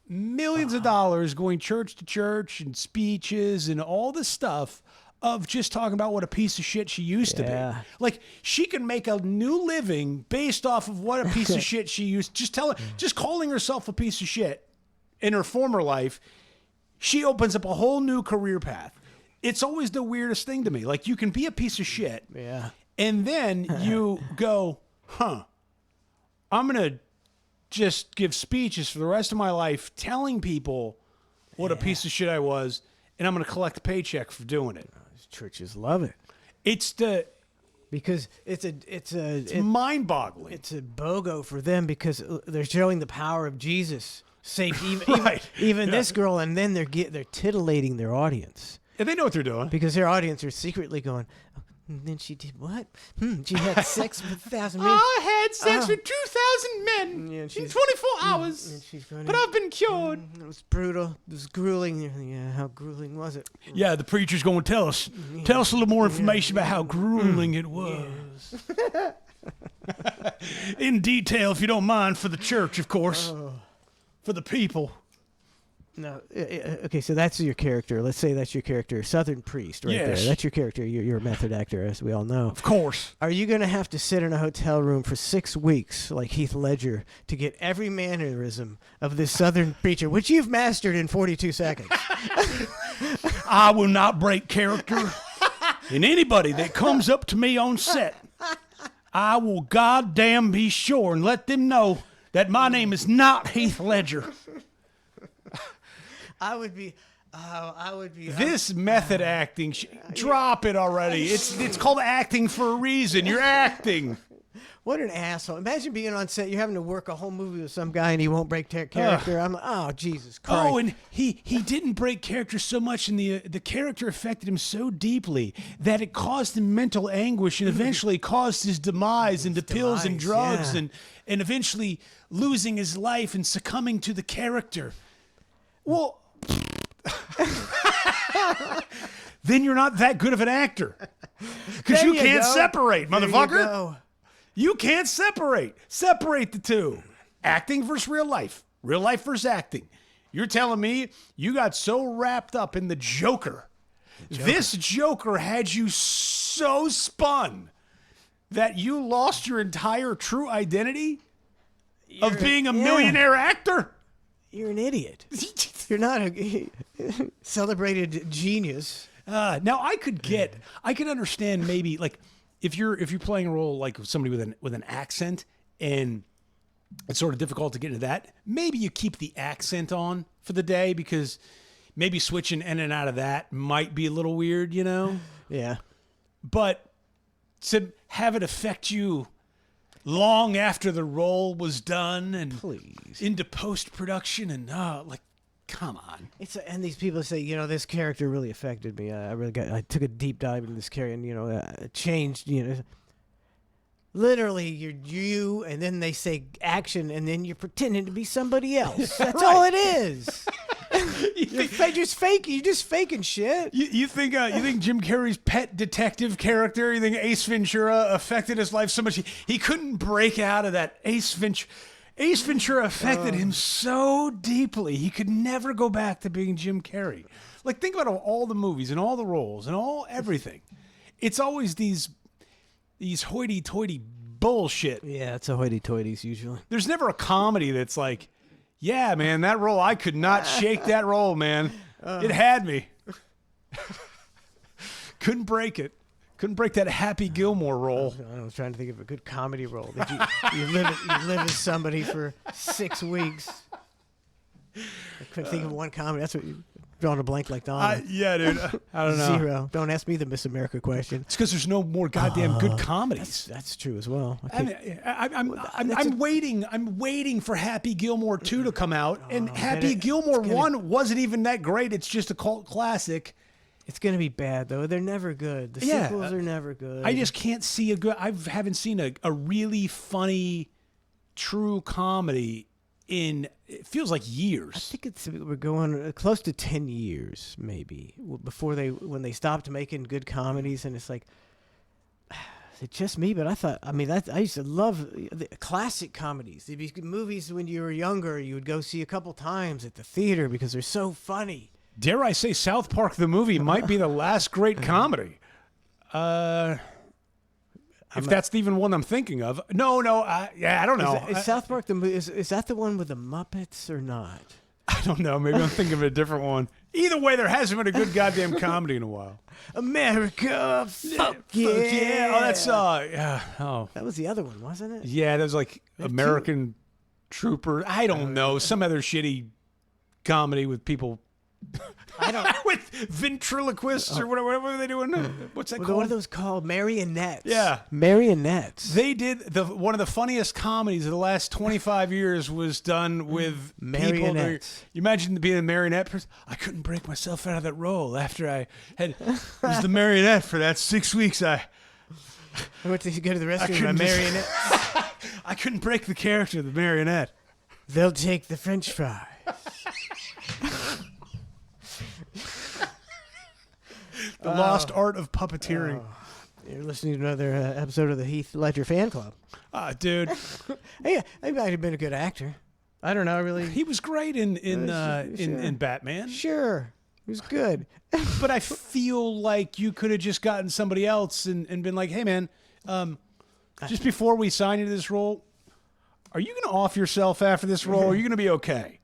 millions of dollars, going church to church and speeches and all this stuff of just talking about what a piece of shit she used to be. Like, she can make a new living based off of what a piece of shit she used. Just calling herself a piece of shit in her former life. She opens up a whole new career path. It's always the weirdest thing to me. Like, you can be a piece of shit. Yeah. And then you go, I'm going to just give speeches for the rest of my life telling people what a piece of shit I was, and I'm going to collect a paycheck for doing it. Churches love it. Because it's mind-boggling. It's a BOGO for them because they're showing the power of Jesus. Even this girl, and then they're titillating their audience. And they know what they're doing. Because their audience are secretly going, and then she did what? She had sex with 1,000 men. I had sex with 2,000 men in 24 hours, but I've been cured. It was brutal. It was grueling. Yeah, how grueling was it? Yeah, the preacher's going to tell us. Tell us a little more information about how grueling it was. In detail, if you don't mind, for the church, of course. For the people. No, okay, so that's your character. Let's say that's your character, Southern Priest, right there. That's your character. You're a method actor, as we all know. Of course. Are you going to have to sit in a hotel room for 6 weeks, like Heath Ledger, to get every mannerism of this Southern preacher, which you've mastered in 42 seconds? I will not break character. And anybody that comes up to me on set, I will goddamn be sure and let them know that my name is not Heath Ledger. I would be. This method acting, drop it already. It's called acting for a reason. You're acting. What an asshole! Imagine being on set. You're having to work a whole movie with some guy, and he won't break character. I'm like, oh Jesus Christ! Oh, and he didn't break character so much, and the character affected him so deeply that it caused him mental anguish, and eventually caused his demise into pills and drugs, and eventually losing his life and succumbing to the character. Well. Then you're not that good of an actor because you can't separate, motherfucker. You can't separate the two. Acting versus real life versus acting. You're telling me you got so wrapped up in the Joker. This Joker had you so spun that you lost your entire true identity of being a millionaire actor. You're an idiot. You're not a celebrated genius. Now I could understand maybe like if you're playing a role like somebody with an accent and it's sort of difficult to get into that. Maybe you keep the accent on for the day because maybe switching in and out of that might be a little weird, you know? Yeah. But to have it affect you long after the role was done and into post-production and like, come on. And these people say, this character really affected me. I took a deep dive into this character and, it changed, Literally, you're you, and then they say action, and then you're pretending to be somebody else. That's all it is. You're just faking shit. You think Jim Carrey's pet detective character, you think Ace Ventura affected his life so much he couldn't break out of that? Ace Ventura affected him so deeply he could never go back to being Jim Carrey. Like, think about all the movies and all the roles and everything. It's always these hoity-toity bullshit. Yeah, it's a hoity-toities usually. There's never a comedy that's like, yeah, man, that role, I could not shake that role, man. It had me. Couldn't break it. Couldn't break that Happy Gilmore role. I was trying to think of a good comedy role. You live as somebody for 6 weeks. I couldn't think of one comedy. That's what drawing a blank like Donna. Yeah, dude. I don't know. 0. Don't ask me the Miss America question. It's because there's no more goddamn good comedies. That's true as well. I'm waiting. I'm waiting for Happy Gilmore 2 to come out, and Happy Gilmore 1 wasn't even that great. It's just a cult classic. It's going to be bad, though. They're never good. The sequels are never good. I just can't see I haven't seen a really funny, true comedy in, it feels like years. I think we're going close to 10 years, maybe, before when they stopped making good comedies, and it's like, is it just me? But I used to love the classic comedies. There'd be movies when you were younger you would go see a couple times at the theater because they're so funny. Dare I say South Park the movie might be the last great comedy. If that's even one I'm thinking of. No, I don't know. Is South Park the movie? Is that the one with the Muppets or not? I don't know. Maybe I'm thinking of a different one. Either way, there hasn't been a good goddamn comedy in a while. America, fuck yeah. Oh, that's That was the other one, wasn't it? Yeah, that was like American Trooper. I don't know. Some other shitty comedy with people. I don't. With ventriloquists or whatever they doing. What's that called? What are those called? Marionettes. Yeah, marionettes. They did one of the funniest comedies of the last 25 years was done with marionettes. You imagine being a marionette person. I couldn't break myself out of that role after I was the marionette for that 6 weeks. I went to go to the restroom. My marionette. I couldn't break the character of the marionette. They'll take the French fries. The Lost Art of Puppeteering. You're listening to another episode of the Heath Ledger Fan Club. Dude. Hey, he might have been a good actor. I don't know, really. He was great in Batman. Sure. He was good. But I feel like you could have just gotten somebody else and been like, hey, man, just before we sign you to this role, are you going to off yourself after this role? Or are you going to be okay?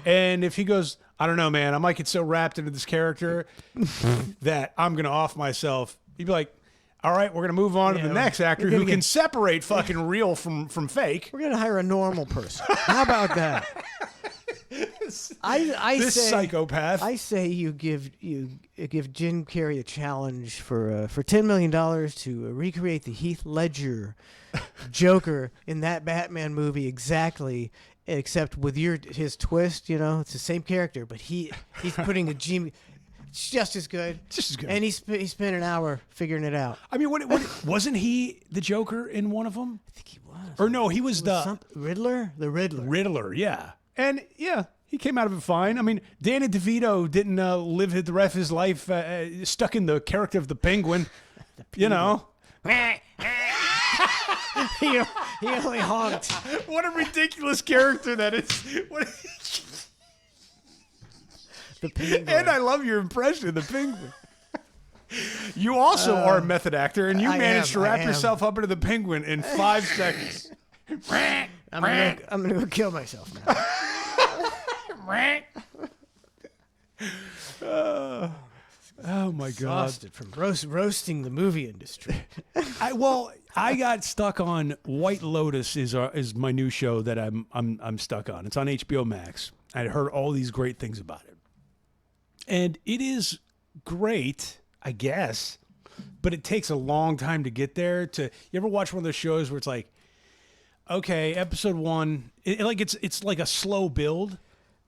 And if he goes, I don't know, man, I might get so wrapped into this character that I'm going to off myself. You'd be like, all right, we're going to move on to the next actor who can separate fucking real from fake. We're going to hire a normal person. How about that? I this say, psychopath. I say you give Jim Carrey a challenge for $10 million to recreate the Heath Ledger Joker in that Batman movie exactly. Except with his twist, it's the same character, but he's putting a Jimmy. It's just as good. Just as good. And he spent an hour figuring it out. I mean, what wasn't he the Joker in one of them? I think he was. Or no, he was the Riddler. The Riddler. Riddler, yeah. And yeah, he came out of it fine. I mean, Danny DeVito didn't live the rest of his life stuck in the character of the Penguin. You know. he only honked. What a ridiculous character that is. The Penguin. And I love your impression of the Penguin. You also are a method actor, and you managed to wrap yourself up into the Penguin in 5 seconds. I'm gonna go kill myself now. Oh my God! Exhausted from roasting the movie industry. I got stuck on White Lotus is my new show that I'm stuck on. It's on HBO Max. I heard all these great things about it, and it is great, I guess, but it takes a long time to get there. You ever watch one of those shows where it's like, okay, episode 1, it's like a slow build.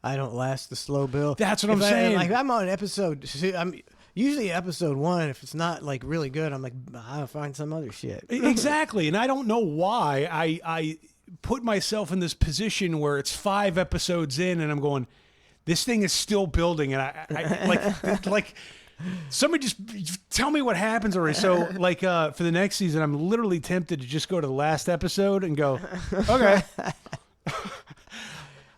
I don't last the slow build. That's what I'm saying. I'm on episode. I'm usually episode 1. If it's not like really good, I'm like, I'll find some other shit. Exactly, and I don't know why I put myself in this position where it's 5 episodes in, and I'm going, this thing is still building, and I like. Somebody just tell me what happens already. So, for the next season, I'm literally tempted to just go to the last episode and go, okay,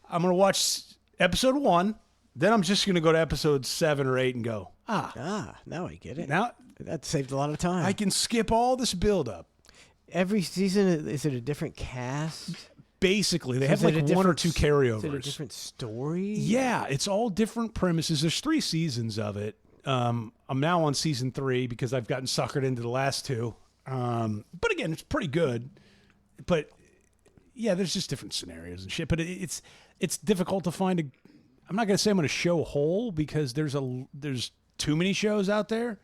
I'm gonna watch episode 1, then I'm just gonna go to episode 7 or 8 and go, now I get it. Now that saved a lot of time. I can skip all this build up. Every season, is it a different cast? Basically, they have like 1 or 2 carryovers. Is it a different story? Yeah, it's all different premises. There's 3 seasons of it. I'm now on season 3 because I've gotten suckered into the last 2. But again, it's pretty good. But yeah, there's just different scenarios and shit. But it's difficult to find I'm not gonna say I'm gonna show whole because there's too many shows out there.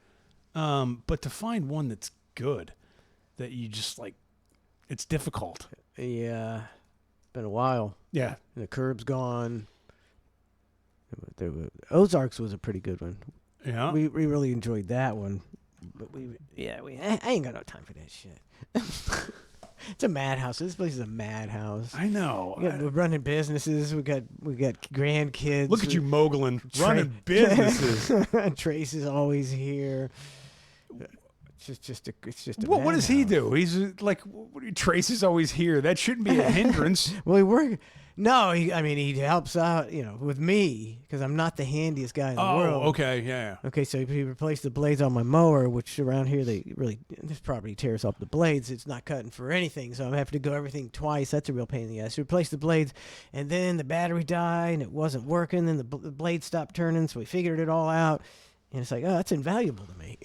But to find one that's good, that you just like, it's difficult. Yeah, been a while. Yeah. The Curb's gone. Ozarks was a pretty good one. Yeah. We really enjoyed that one. But I ain't got no time for that shit. It's a madhouse. This place is a madhouse. I know. We're running businesses. We got grandkids. Look at you moguling, running businesses. Trace is always here. It's just a What does he madhouse. do? He's like, Trace is always here. That shouldn't be a hindrance. Well, he helps out, with me because I'm not the handiest guy in the world. Oh, okay, yeah. Okay, so he replaced the blades on my mower, which around here this property tears up the blades. It's not cutting for anything, so I'm having to go everything twice. That's a real pain in the ass. He replaced the blades, and then the battery died, and it wasn't working. Then the blade stopped turning, so we figured it all out. And it's like, oh, that's invaluable to me.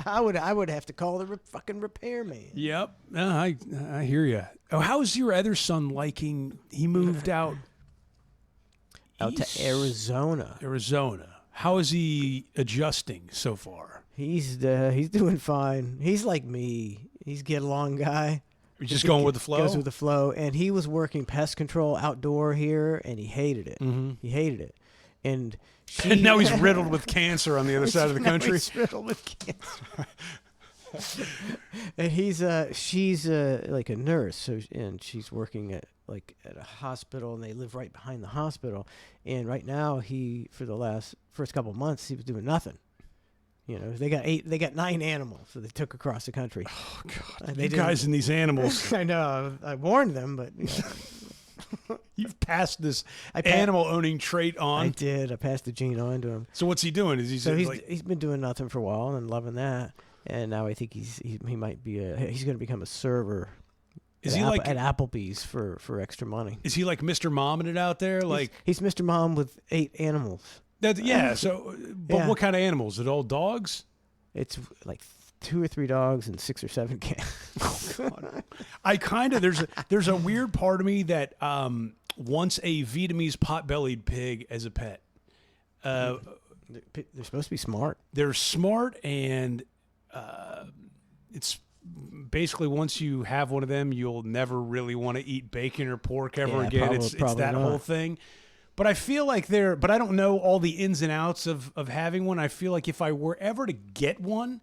I would have to call the fucking repairman. Yep. I hear you. Oh, how's your other son liking? He moved out Out east- to Arizona. Arizona. How is he adjusting so far? He's doing fine. He's like me. He's a get along guy. You're just going with the flow? Goes with the flow. And he was working pest control outdoor here, and he hated it. Mm-hmm. He hated it. And And now he's riddled with cancer on the other side of the Now country. he's riddled with cancer. And she's like a nurse, and she's working at a hospital, and they live right behind the hospital. And right now, for the first couple of months, he was doing nothing. They got 9 animals that they took across the country. Oh, God. They You guys and these animals. I know. I warned them, but You've passed this I animal-owning trait I on. did. I passed the gene on to him. So what's he doing? Is he So like... he's been doing nothing for a while and loving that. And now I think he might be he's going to become a server. Is at he like... at Applebee's for extra money? Is he like Mr. Momming it out there? Like... He's Mr. Mom with 8 animals. Yeah, so... But Yeah. what kind of animals? Is it all dogs? It's like 2 or 3 dogs and 6 or 7 cats. I kind of... There's a weird part of me that wants a Vietnamese pot-bellied pig as a pet. They're supposed to be smart. They're smart, and it's basically once you have one of them, you'll never really want to eat bacon or pork ever Yeah, again. It's probably that not. whole thing. But I feel like but I don't know all the ins and outs of having one. I feel like if I were ever to get one,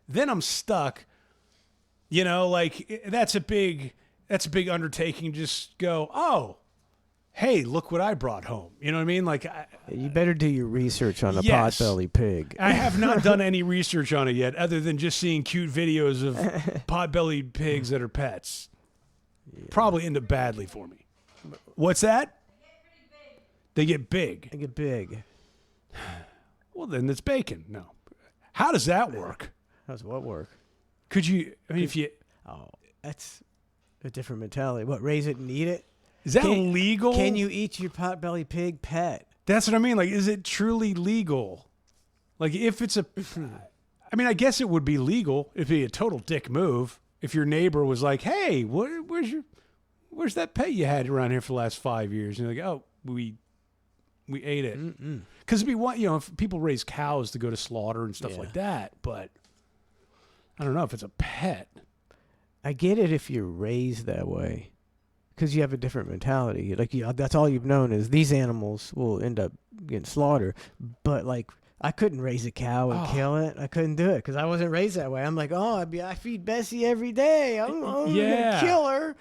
then I'm stuck. Like that's a big undertaking. Just go, oh, hey, look what I brought home. You know what I mean? Like, You better do your research on a Yes. pot-bellied pig. I have not done any research on it yet, other than just seeing cute videos of pot-bellied pigs that are pets. Probably end up badly for me. What's that? They get big. They get big. Well, then it's bacon. No. How does that work? How's what work? Could you? I mean, if you Oh, that's a different mentality. What, raise it and eat it? is that legal? Can you eat your pot-bellied pig pet? That's what I mean. Like, is it truly legal? Like, if it's I mean, I guess it would be legal. It'd be a total dick move if your neighbor was like, "Hey, where's that pet you had around here for the last 5 years?" And you're like, "Oh, we ate it." Because it'd be if people raise cows to go to slaughter and stuff Yeah. like that. But I don't know if it's a pet. I get it if you're raised that way, because you have a different mentality. Like that's all you've known is these animals will end up getting slaughtered. But like, I couldn't raise a cow and kill it. I couldn't do it because I wasn't raised that way. I'm like, I feed Bessie every day. I'm Yeah. gonna kill her.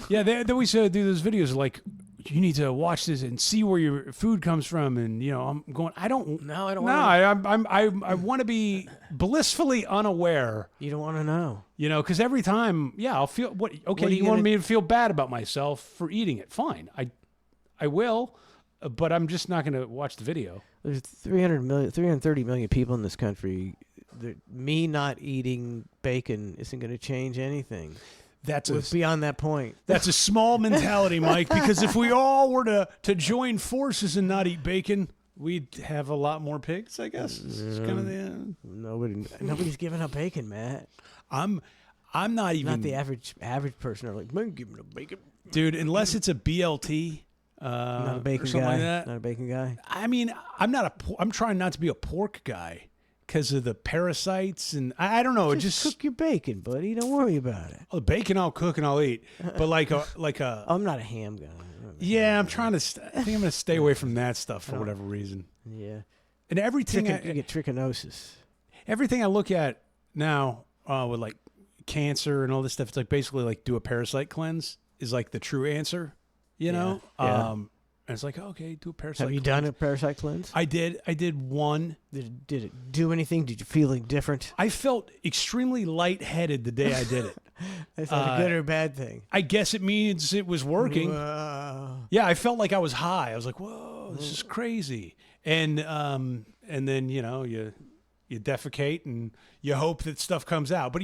Yeah, they always do those videos like, you need to watch this and see where your food comes from. And I'm going, I don't. No, I don't No, wanna- I want to be blissfully unaware. You don't want to know. Because every time, I'll feel what. Okay, What are you you want gonna- me to feel bad about myself for eating it? Fine, I will, but I'm just not going to watch the video. There's 330 million people in this country. Me not eating bacon isn't going to change anything. That's We're beyond that point. That's a small mentality, Mike, because if we all were to join forces and not eat bacon, we'd have a lot more pigs, I guess. It's kind of the Nobody's giving up bacon, Matt. I'm not even Not the average person are like, man, give me the bacon. dude, unless it's a BLT, Not a bacon or something guy. like that. Not a bacon guy. I mean, I'm trying not to be a pork guy because of the parasites and I don't know. Just cook your bacon, buddy. Don't worry about it. Oh, the bacon I'll cook and I'll eat, but like a I'm not a ham guy. yeah, I'm trying to. I think I'm gonna stay away from that stuff for whatever reason. Yeah. And everything You get trichinosis. everything I look at now with like cancer and all this stuff, it's like basically like do a parasite cleanse is like the true answer, you know? Yeah. And it's like, okay, do a parasite Have you cleanse. done a parasite cleanse? I did one. Did it do anything? Did you feel any different? I felt extremely lightheaded the day I did it. Is that a good or bad thing? I guess it means it was working. Yeah, I felt like I was high. I was like, whoa, this is crazy. And then, you know, you defecate and you hope that stuff comes out. But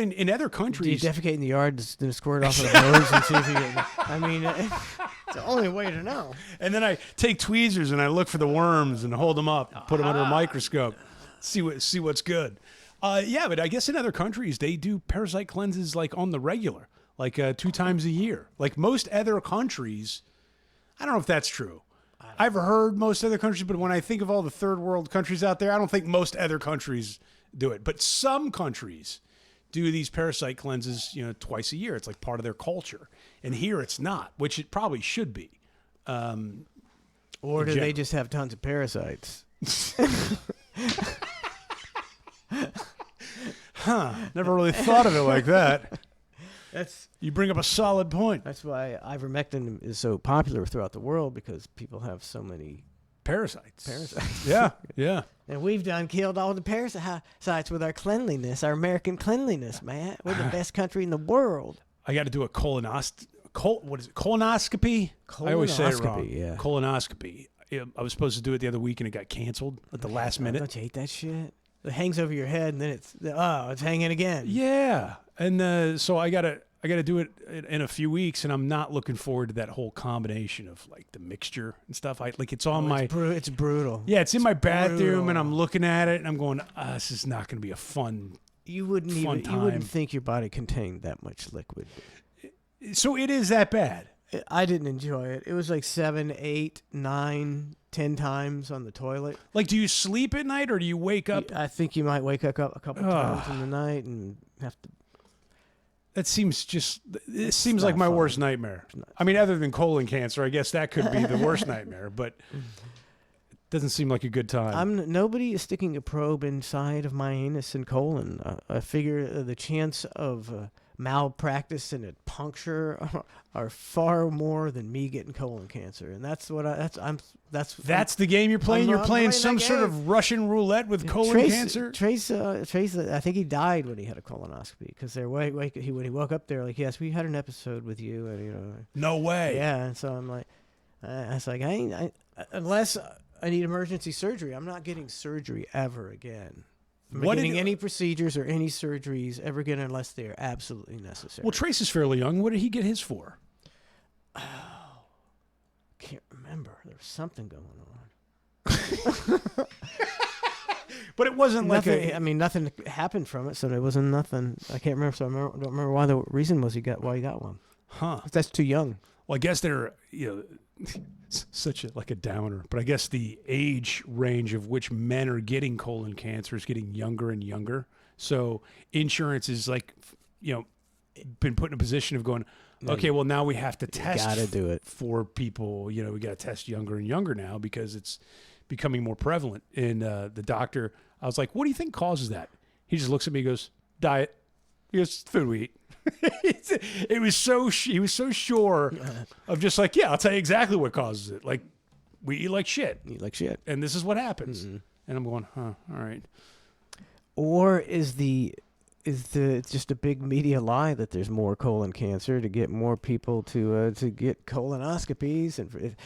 in other Do you countries, defecate in the yard and squirt off of the hose and see if you get... I mean, it's the only way to know. and then I take tweezers and I look for the worms and hold them up, put them under a microscope, see what's good. Yeah, but I guess in other countries they do parasite cleanses like on the regular, like 2 times a year. Like most other countries, I don't know if that's true. I've heard most other countries, but when I think of all the third world countries out there, I don't think most other countries do it. But some countries do these parasite cleanses, you know, twice a year. It's like part of their culture. And here it's not, which it probably should be. Or do they just have tons of parasites? Never really thought of it like that. That's You bring up a solid point. why ivermectin is so popular throughout the world, because people have so many Parasites. parasites. Yeah, yeah. And we've killed all the parasites with our cleanliness, our American cleanliness, man. We're the best country in the world. I got to do a colonoscopy. I always say it wrong. Colonoscopy, yeah. Colonoscopy. I was supposed to do it the other week and it got canceled at the last minute. Don't you hate that shit? It hangs over your head and then it's hanging again. Yeah, and so I gotta do it in a few weeks, and I'm not looking forward to that whole combination of like the mixture and stuff. It's on my It's brutal. yeah, it's in my bathroom, brutal. and I'm looking at it, and I'm going, this is not going to be a fun. You wouldn't Fun even you wouldn't time. think your body contained that much liquid. So it is that bad. I didn't enjoy it. It was like 7, 8, 9, 10 times on the toilet. Like, do you sleep at night or do you wake up? I think you might wake up a couple times in the night and have to. That seems it seems like not my fun. worst nightmare. I mean, other than colon cancer, I guess that could be the worst nightmare, but it doesn't seem like a good time. Nobody is sticking a probe inside of my anus and colon. I figure the chance of malpractice and a puncture are far more than me getting colon cancer, and that's what That's the game you're playing. You're I'm playing playing some that sort game. of Russian roulette with colon cancer. Trace, I think he died when he had a colonoscopy because when he woke up there, like, yes, we had an episode with you, and you know, No way. yeah. And so I'm like, I was like, unless I need emergency surgery, I'm not getting surgery ever again. I'm not getting any procedures or any surgeries ever again unless they are absolutely necessary. Well, Trace is fairly young. What did he get his for? Can't remember. There was something going on. But it wasn't Nothing. Nothing happened from it, so there wasn't nothing. I can't remember. So I don't remember why the reason was why he got one. Huh. That's too young. Well, I guess they're, such a downer, but I guess the age range of which men are getting colon cancer is getting younger and younger. So insurance is been put in a position of going, okay, well, now we have to test gotta do it. for people. We got to test younger and younger now because it's becoming more prevalent. And the doctor, I was like, what do you think causes that? He just looks at me and goes, diet. He goes, food we eat. He was so sure of just like, yeah, I'll tell you exactly what causes it. Like, we eat like shit. Eat like shit. And this is what happens. And I'm going, all right. Or is it's just a big media lie that there's more colon cancer to get more people to get colonoscopies and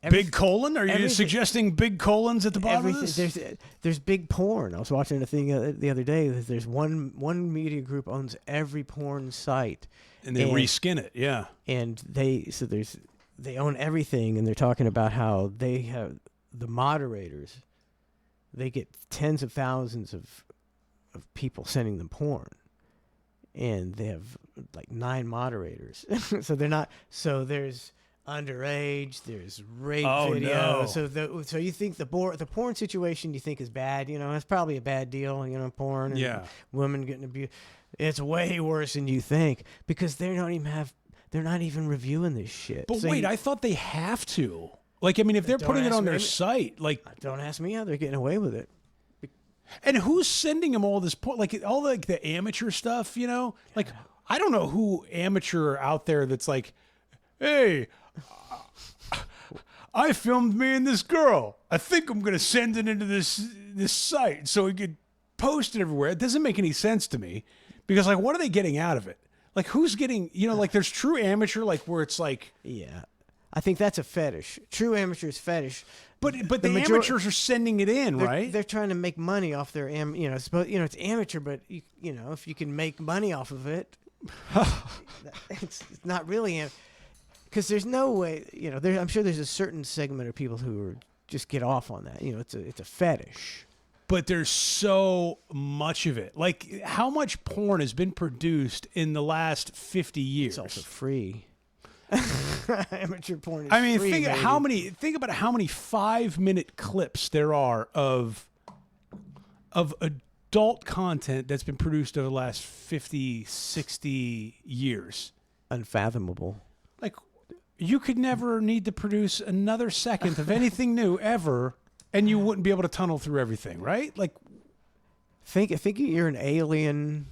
Big colon? Are you everything- suggesting big colons at the bottom of this? There's big porn. I was watching a thing the other day. That there's one media group owns every porn site, And they reskin it, yeah. and they own everything, and they're talking about how they have the moderators. They get tens of thousands of people sending them porn, and they have like 9 moderators. So they're not. So there's underage. There's rape Oh, no. videos. So you think the porn situation you think is bad? It's probably a bad deal. Porn. And Yeah. Women getting abused. It's way worse than you think because they're not even reviewing this shit. But So wait, I thought they have to. Like, I mean, if they're Don't putting it ask on their me. site, like, don't ask me how they're getting away with it. and who's sending them all this porn? Like, all like the amateur stuff, Like, I don't know who amateur out there that's like, hey, I filmed me and this girl. I think I'm gonna send it into this site so we could post it everywhere. It doesn't make any sense to me because, like, what are they getting out of it? Like, who's getting? Like, there's true amateur, like where it's like, Yeah. I think that's a fetish. True amateur's fetish. but the amateurs are sending it in, right? They're trying to make money off their it's amateur, but if you can make money off of it, it's not really because there's no way I'm sure there's a certain segment of people who are just get off on that. It's a fetish. But there's so much of it. Like, how much porn has been produced in the last 50 years? It's also free. Amateur porn is I mean, free, think baby. about how many 5-minute clips there are of adult content that's been produced over the last 50, 60 years. Unfathomable. Like, you could never need to produce another second of anything new ever, and you wouldn't be able to tunnel through everything, right? Like, Think you're an alien,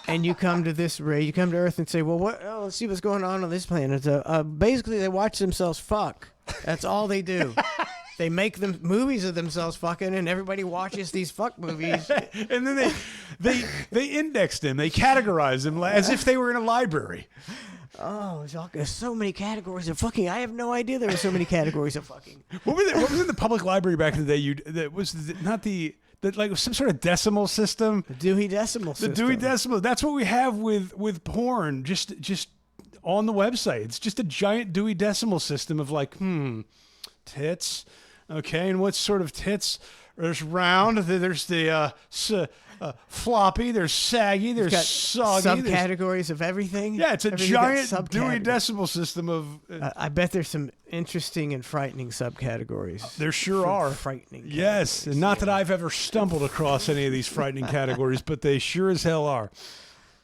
and you come to you come to Earth and say, "Well, let's see what's going on this planet." Basically, they watch themselves fuck. That's all they do. They make them movies of themselves fucking, and everybody watches these fuck movies. and then they index them, they categorize them as if they were in a library. Oh, there's so many categories of fucking. I have no idea there were so many categories of fucking. What was in the public library back in the day? That was not the like some sort of decimal system. The Dewey Decimal System. The Dewey Decimal. That's what we have with porn. Just on the website. It's just a giant Dewey Decimal System of like, tits. Okay, and what sort of tits? There's round. There's the floppy. There's saggy. There's soggy. Subcategories of everything. Yeah, it's a Everything got giant Dewey subcategories. Decimal System of. I bet there's some interesting and frightening subcategories. There sure are. Frightening. Yes, and not that I've ever stumbled across any of these frightening categories, but they sure as hell are.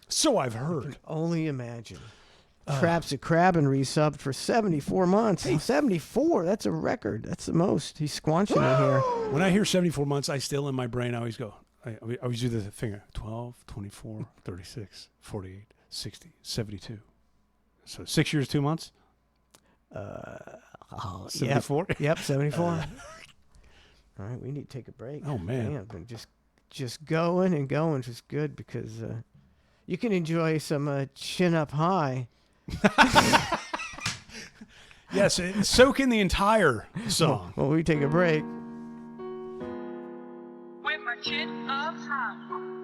So I've heard. Only imagine. Traps a crab and resubbed for 74 months. 74, that's a record. That's the most. He's squanching it here. When I hear 74 months, I still in my brain I always go, I always do the finger. 12, 24, 36, 48, 60, 72. So 6 years, 2 months? 74? Yep, 74. All right, we need to take a break. Oh, man. Damn, but just going and going is good because you can enjoy some chin up high. Yes, soak in the entire song. Well, we take a break. With my chin up high.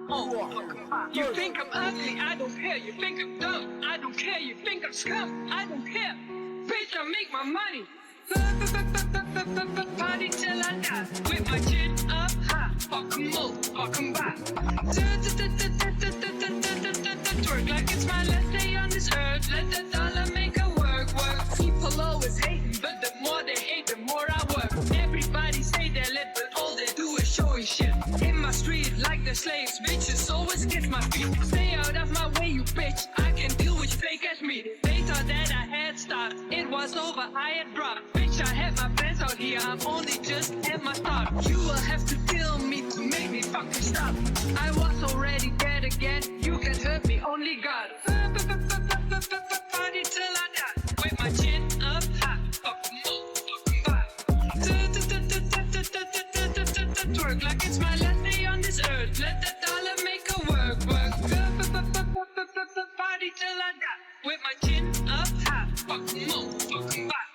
Oh, you think I'm ugly? I don't care. You think I'm dumb? I don't care. You think I'm scum? I don't care. Bitch, I make my money. Party till I die. With my chin up high. Fuck 'em all, fuck 'em back. Twerk like it's my last day on this earth. Let the dollar make a work. People always hating, but the more they hate, the more I work. Everybody say they're lit, but all they do is showing shit. In my street, like the slaves, bitches always kiss my feet. Stay out of my way, you bitch. I can deal with fake ass meat. They thought that I had stopped. It was over, I had dropped. Bitch, I had my plans out here. I'm only just at my start. You will have to kill me to make me fucking stop. I was already dead again. You can hurt me, only God. Party till I die. With my chin up high. Fuck 'em all, fuck 'em back. Twerk like it's my last day on this earth. Let the dollar make a work. Party till I die. With my chin up high. Fuck 'em all, fuck 'em back.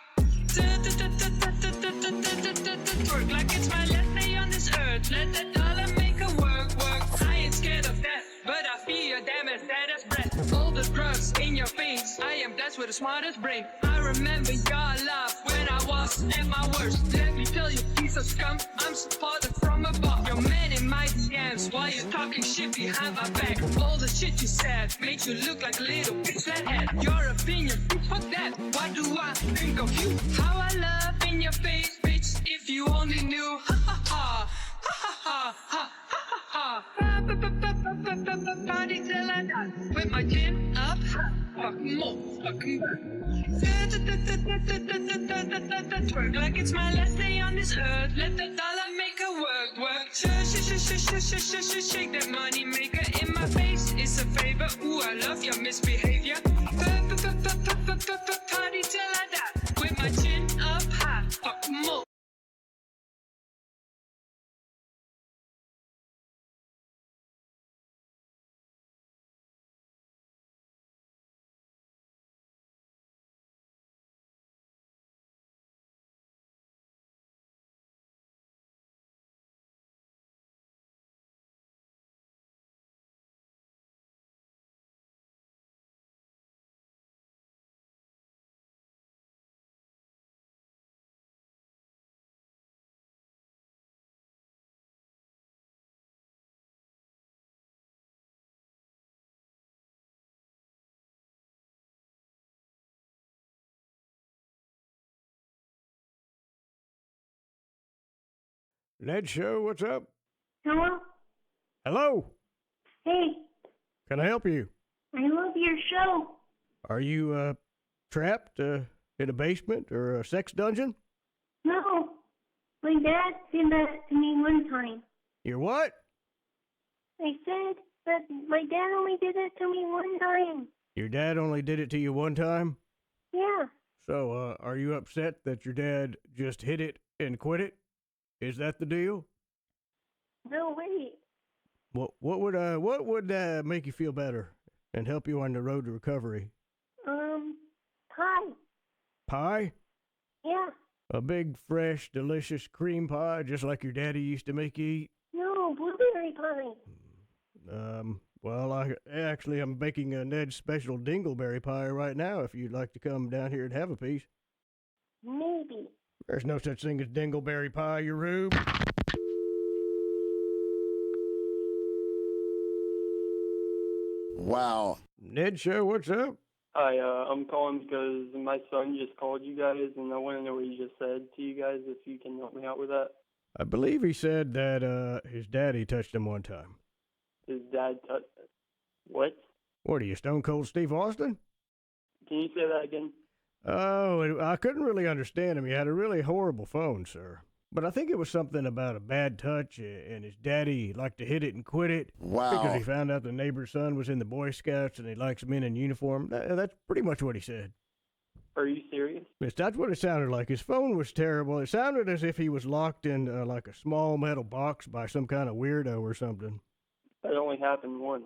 Twerk like it's my last day on this earth. Let the dollar make a work. I ain't scared of death, but I fear damn as dead as breath. All the drugs in your face, I am blessed with the smartest brain. I remember your laugh when I was at my worst. Let me tell you, piece of scum, I'm supported from above. Your man in my DMs That's why you're talking shit behind my back. All the shit you said makes you look like a little bitch flathead. Your opinion, fuck that. What do I think of you? How I love in your face, bitch. If you only knew. Ha ha ha. Ha ha ha. Ha ha ha. Party till I die. With my chin up high. Fuck more. Fucking twerk like it's my last day on this earth. Let the dollar maker work. Shake that money maker in my face. It's a favor. Ooh, I love your misbehavior. Party till I die. With my chin up high. Fuck more. Ned Show, what's up? Hello? Hello? Hey, Can I help you? I love your show. Are you, trapped, in a basement or a sex dungeon? No, my dad did that to me one time. You're what? I said that my dad only did that to me one time. Your dad only did it to you one time? Yeah, So, are you upset that your dad just hit it and quit it? Is that the deal? no way. What would make you feel better and help you on the road to recovery? Pie. Pie? Yeah, A big, fresh, delicious cream pie, just like your daddy used to make you eat? no, blueberry pie. Well, I'm baking a Ned's special dingleberry pie right now if you'd like to come down here and have a piece. Maybe. There's no such thing as dingleberry pie, you rube. Wow. Ned Show, what's up? Hi, I'm calling because my son just called you guys, and I want to know what he just said to you guys, if you can help me out with that. I believe he said that his daddy touched him one time. His dad what? What are you, Stone Cold Steve Austin? Can you say that again? Oh, I couldn't really understand him. He had a really horrible phone, sir. But I think it was something about a bad touch, and his daddy liked to hit it and quit it. Wow. Because he found out the neighbor's son was in the Boy Scouts and he likes men in uniform. That's pretty much what he said. Are you serious? Yes, that's what it sounded like. His phone was terrible. It sounded as if he was locked in like a small metal box by some kind of weirdo or something. That only happened once.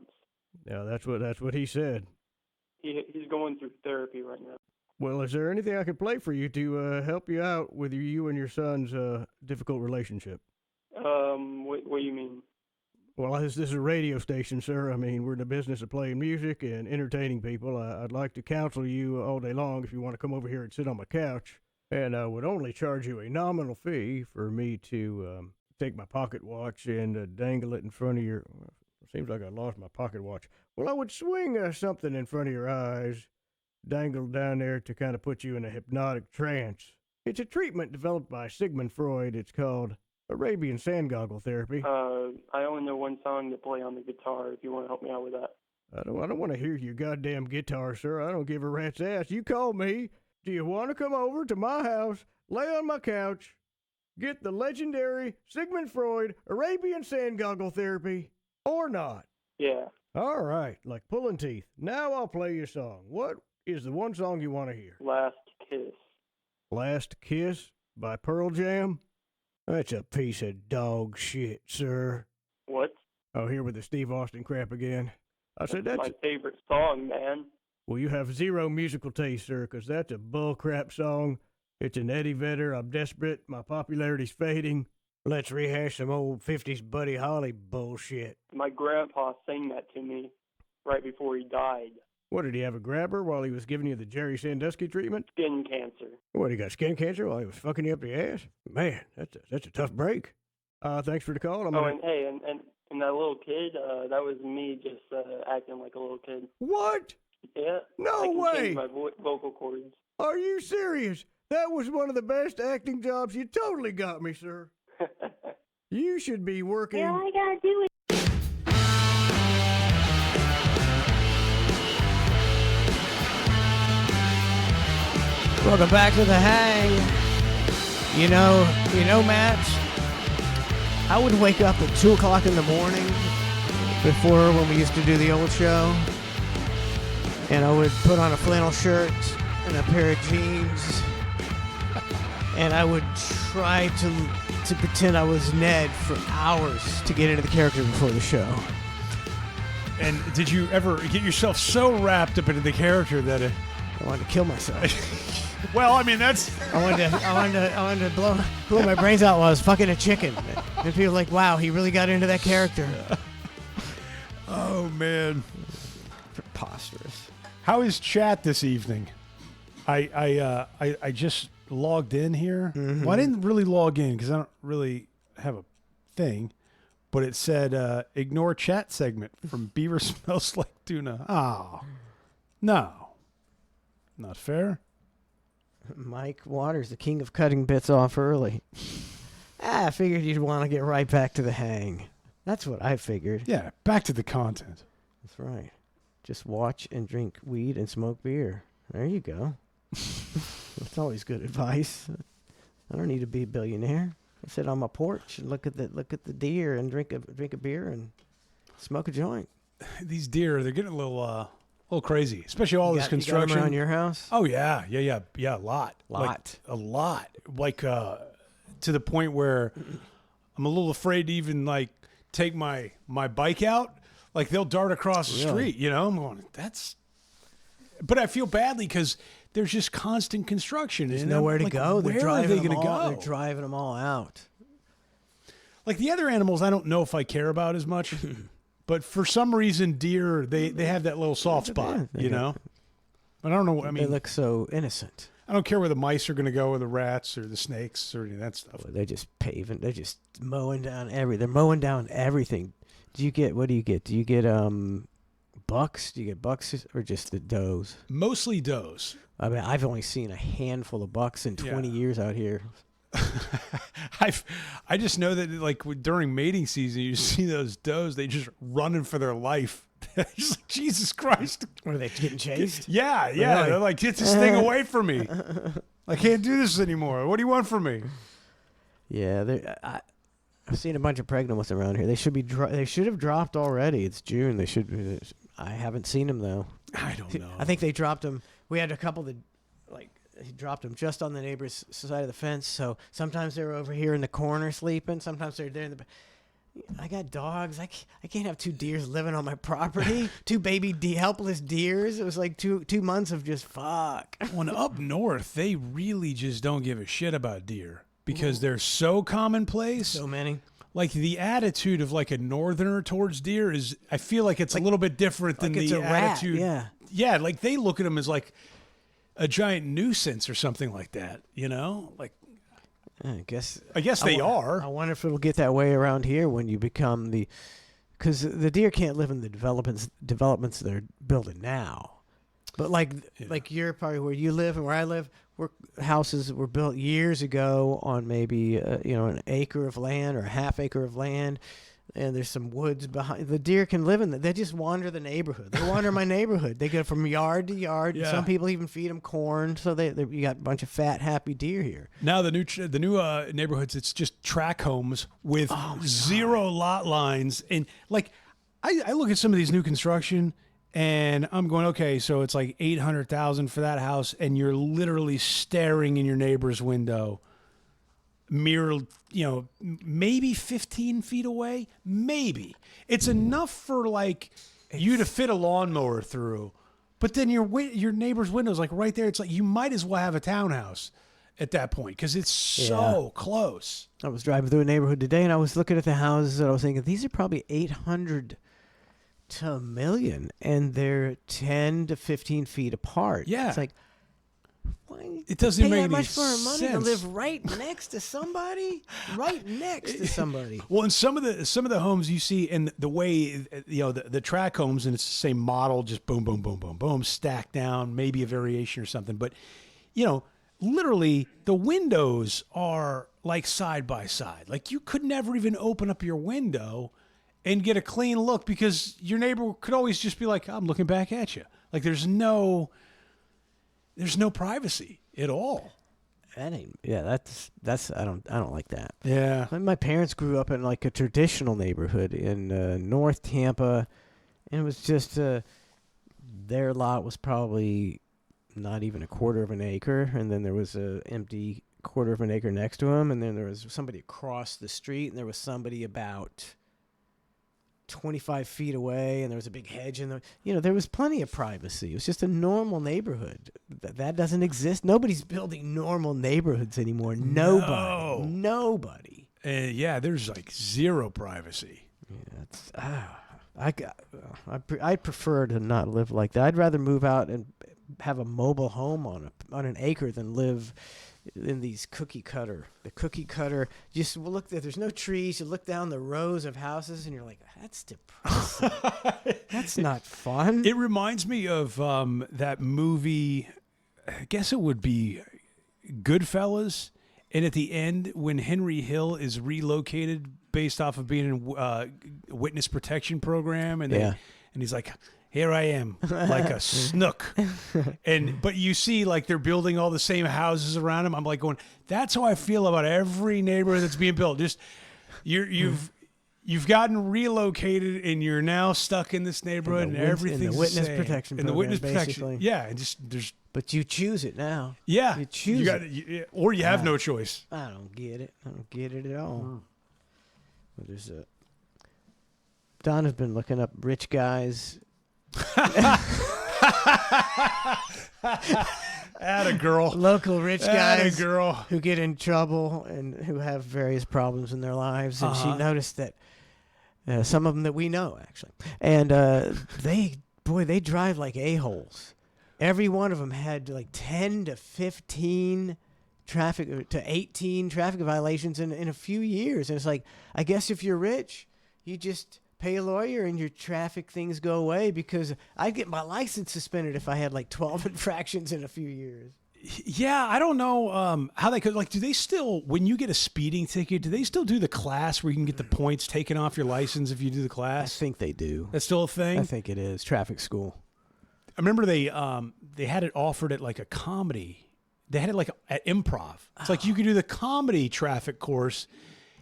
Yeah, that's what he said. He's going through therapy right now. Well, is there anything I could play for you to help you out with you and your son's difficult relationship? What do you mean? Well, this is a radio station, sir. I mean, we're in the business of playing music and entertaining people. I'd like to counsel you all day long if you want to come over here and sit on my couch. And I would only charge you a nominal fee for me to take my pocket watch and dangle it in front of your... Seems like I lost my pocket watch. Well, I would swing something in front of your eyes, dangle down there to kind of put you in a hypnotic trance. It's a treatment developed by Sigmund Freud. It's called Arabian Sand Goggle Therapy. I only know one song to play on the guitar, if you want to help me out with that. I don't want to hear your goddamn guitar, sir. I don't give a rat's ass. You call me. Do you want to come over to my house, lay on my couch, get the legendary Sigmund Freud Arabian Sand Goggle Therapy, or not? Yeah. All right, like pulling teeth. Now I'll play you a song. What is the one song you want to hear? Last Kiss. Last Kiss by Pearl Jam? That's a piece of dog shit, sir. What? Oh, here with the Steve Austin crap again. I said that's... my favorite song, man. Well, you have zero musical taste, sir, because that's a bullcrap song. It's an Eddie Vedder. I'm desperate. My popularity's fading. Let's rehash some old 50s Buddy Holly bullshit. My grandpa sang that to me right before he died. What, did he have a grabber while he was giving you the Jerry Sandusky treatment? Skin cancer. What, he got skin cancer while he was fucking you up the ass? Man, that's a tough break. Thanks for the call. And And that little kid, that was me just acting like a little kid. What? Yeah. No I can way. change my vocal cords. Are you serious? That was one of the best acting jobs. You totally got me, sir. You should be working. Yeah, I gotta do it. Welcome back to the Hang. You know, Matt, I would wake up at 2 o'clock in the morning before when we used to do the old show, and I would put on a flannel shirt and a pair of jeans, and I would try to pretend I was Ned for hours to get into the character before the show. And did you ever get yourself so wrapped up into the character that I wanted to kill myself. well, I mean, that's... I wanted to blow my brains out while I was fucking a chicken. And people were like, wow, he really got into that character. Oh, man. Preposterous. How is chat this evening? I just logged in here. Mm-hmm. Well, I didn't really log in because I don't really have a thing. But it said, ignore chat segment from Beaver Smells Like Tuna. Oh, no. Not fair. Mike Waters, the king of cutting bits off early. I figured you'd want to get right back to the hang. That's what I figured. Yeah, back to the content. That's right. Just watch and drink weed and smoke beer. There you go. That's always good advice. I don't need to be a billionaire. I sit on my porch and look at the deer and drink a beer and smoke a joint. These deer, they're getting a little crazy, especially all this construction. You got them around your house? Oh yeah, a lot. Lot. Like, a lot. Like to the point where I'm a little afraid to even like take my bike out. Like they'll dart across the street. You know, I'm going. But I feel badly because there's just constant construction. There's nowhere to go. Where are they going to go? They're driving them all out. Like the other animals, I don't know if I care about as much. But for some reason, deer, they have that little soft spot, you know? But I don't know. I mean, they look so innocent. I don't care where the mice are going to go, or the rats, or the snakes, or any of that stuff. They're just paving. They're just mowing down They're mowing down everything. What do you get? Do you get bucks? Do you get bucks or just the does? Mostly does. I mean, I've only seen a handful of bucks in 20 years out here. I just know that like during mating season, you see those does, they just running for their life. Just like, Jesus Christ. Are they getting chased? Yeah. Really? They're like, get this thing away from me. I can't do this anymore. What do you want from me? Yeah, I've seen a bunch of pregnant ones around here. They should be. They should have dropped already. It's June. They should. I haven't seen them though. I don't know. I think they dropped them. We had a couple that, like, he dropped them just on the neighbor's side of the fence. So sometimes they're over here in the corner sleeping. Sometimes they're there in the. I got dogs. I can't have two deers living on my property. Two baby helpless deers. It was like two months of just fuck. When up north, they really just don't give a shit about deer because they're so commonplace. So many. Like the attitude of like a northerner towards deer is, I feel like it's a little bit different than like it's the a rat, attitude. Yeah, like they look at them as like a giant nuisance or something like that. You know, like. I guess they are. I wonder if it'll get that way around here when you become because the deer can't live in the developments they're building now. But like you're probably where you live and where I live, houses were built years ago on maybe an acre of land or a half acre of land, and there's some woods behind. The deer can live in that. They just wander the neighborhood. They wander my neighborhood. They go from yard to yard. Yeah. Some people even feed them corn. So you got a bunch of fat, happy deer here. Now the new neighborhoods, it's just track homes with zero lot lines, and like I look at some of these new construction, and I'm going, okay, so it's like $800,000 for that house, and you're literally staring in your neighbor's window. Mirror, maybe 15 feet away, maybe. It's enough for like you to fit a lawnmower through, but then your neighbor's window's like right there. It's like you might as well have a townhouse at that point because it's so close. I was driving through a neighborhood today, and I was looking at the houses, and I was thinking these are probably 800 to a million, and they're 10 to 15 feet apart. Yeah. It's like, why It doesn't pay make that any much for our money to sense. live right next to somebody? Right next to somebody. Well, in some of the homes you see, and the way the track homes, and it's the same model, just boom, boom, boom, boom, boom, stacked down, maybe a variation or something. But literally the windows are like side by side. Like you could never even open up your window and get a clean look because your neighbor could always just be like, I'm looking back at you. Like there's no privacy at all. That's I don't like that. Yeah. My parents grew up in like a traditional neighborhood in North Tampa, and it was just their lot was probably not even a quarter of an acre, and then there was a empty quarter of an acre next to them, and then there was somebody across the street, and there was somebody about 25 feet away, and there was a big hedge, and there was plenty of privacy. It was just a normal neighborhood. That doesn't exist. Nobody's building normal neighborhoods anymore. Nobody. There's like zero privacy. Yeah, I'd prefer to not live like that. I'd rather move out and have a mobile home on an acre than live in these cookie cutter. The cookie cutter, just look there. There's no trees. You look down the rows of houses, and you're like, that's depressing. That's not fun. It reminds me of that movie. I guess it would be Goodfellas. And at the end, when Henry Hill is relocated based off of being in a witness protection program, and he's like, here I am, like a snook. But you see, like, they're building all the same houses around him. I'm like going, that's how I feel about every neighborhood that's being built. Just you've gotten relocated, and you're now stuck in this neighborhood, and everything's in the witness the same. protection In the program, witness protection, basically. yeah. And just there's But you choose it now. yeah, You choose or you have no choice. I don't get it. I don't get it at all. Well, there's Donna's been looking up rich guys. Atta girl. Local rich Atta guys girl. who get in trouble and who have various problems in their lives. And she noticed that some of them that we know, actually. And they drive like a-holes. Every one of them had like 10 to 15 traffic to 18 traffic violations in a few years. And it's like, I guess if you're rich, you just pay a lawyer and your traffic things go away, because I'd get my license suspended if I had like 12 infractions in a few years. Yeah, I don't know how they could, like, do they still, when you get a speeding ticket, do they still do the class where you can get the points taken off your license if you do the I class? think they do. That's still a thing? I think it is. Traffic school. I remember they had it offered at like a comedy. They had it like at Improv. It's like you could do the comedy traffic course.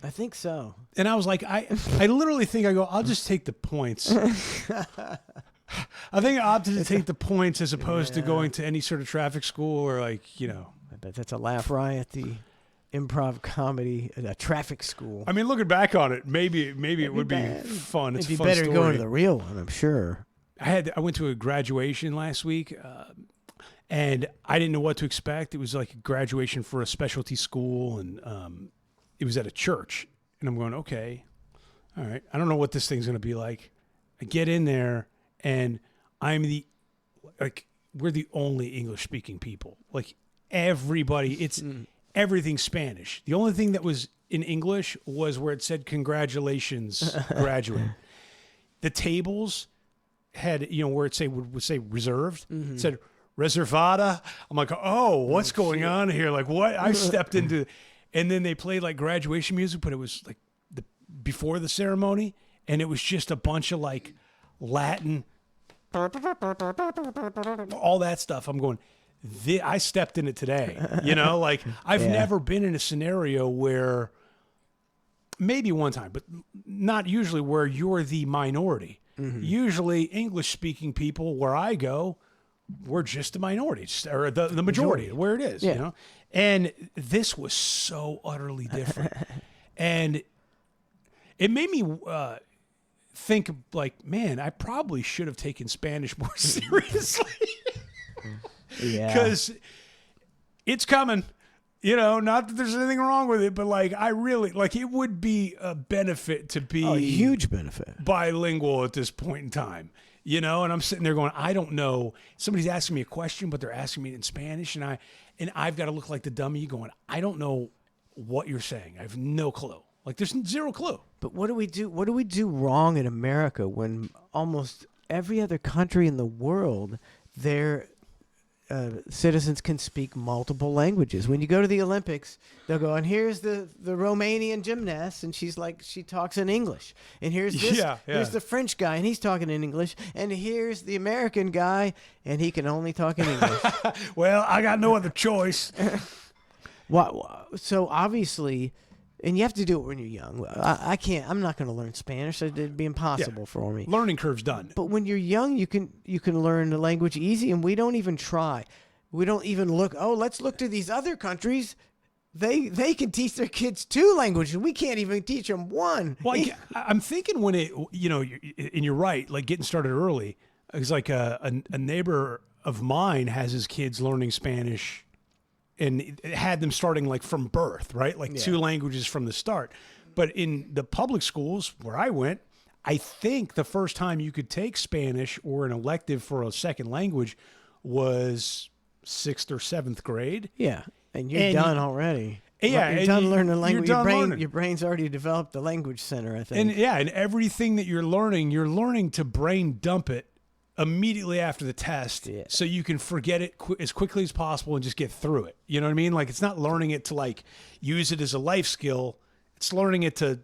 I think so. And I was like, I literally think I'll just take the points. I think I opted to take the points as opposed to going to any sort of traffic school or I bet that's a laugh riot, the improv comedy, a traffic school. I mean, looking back on it, maybe it would be fun. It's It'd a be fun better story. going to the real one, I'm sure. I went to a graduation last week, and I didn't know what to expect. It was like a graduation for a specialty school, and it was at a church. And I'm going, okay, all right. I don't know what this thing's going to be like. I get in there, and we're the only English-speaking people. Like, everybody, it's everything's Spanish. The only thing that was in English was where it said, congratulations, graduate. The tables had, where it would say reserved. It said reservada. I'm like, oh, what's going on here? Like, what? I stepped into, and then they played like graduation music, but it was like before the ceremony, and it was just a bunch of like Latin, all that stuff. I'm going, I stepped in it today. Like I've never been in a scenario where, maybe one time, but not usually, where you're the minority. Usually English-speaking people, where I go, we're just the minority, or the majority, where it is, And this was so utterly different. And it made me think, like, man, I probably should have taken Spanish more seriously. Yeah. Because it's coming. You know, not that there's anything wrong with it, but like I really like it would be a benefit to be a huge benefit. bilingual at this point in time. You know, and I'm sitting there going, I don't know. Somebody's asking me a question, but they're asking me in Spanish, and I've got to look like the dummy going, I don't know what you're saying. I have no clue. Like there's zero clue. But what do we do? What do we do wrong in America when almost every other country in the world, their citizens can speak multiple languages? When you go to the Olympics, they'll go, and here's the Romanian gymnast, and she talks in English. And here's this, here's the French guy, and he's talking in English. And here's the American guy, and he can only talk in English. Well, I got no other choice. So obviously, and you have to do it when you're young. I can't. I'm not going to learn Spanish. It'd be impossible for me. Learning curve's done. But when you're young, you can learn the language easy, and we don't even try. We don't even look. Oh, let's look to these other countries. They can teach their kids 2 languages. We can't even teach them 1. Well, I'm thinking when it, you know, and you're right, like getting started early. It's like a neighbor of mine has his kids learning Spanish. And it had them starting like from birth, right? Like 2 languages from the start. But in the public schools where I went, I think the first time you could take Spanish or an elective for a second language was 6th or 7th grade. Yeah, and you're done already. Yeah, you're done learning the language. Learning. Your brain's already developed the language center, I think. And everything that you're learning to brain dump it immediately after the test, so you can forget it as quickly as possible and just get through it. You know what I mean? Like it's not learning it to like use it as a life skill. It's learning it to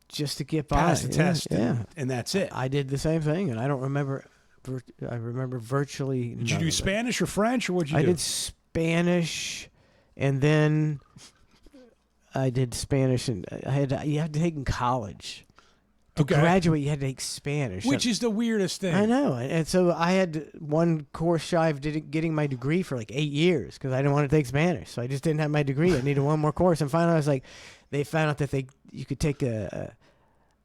just to get by, pass the test, and that's it. I did the same thing, and I don't remember. I remember virtually. Did you do Spanish or French, or what'd you do? I did Spanish, and then I did Spanish, and you had to take in college. To graduate, you had to take Spanish. Which is the weirdest thing. I know. And so I had one course shy of getting my degree for like 8 years because I didn't want to take Spanish. So I just didn't have my degree. I needed one more course. And finally I was like, they found out that you could take go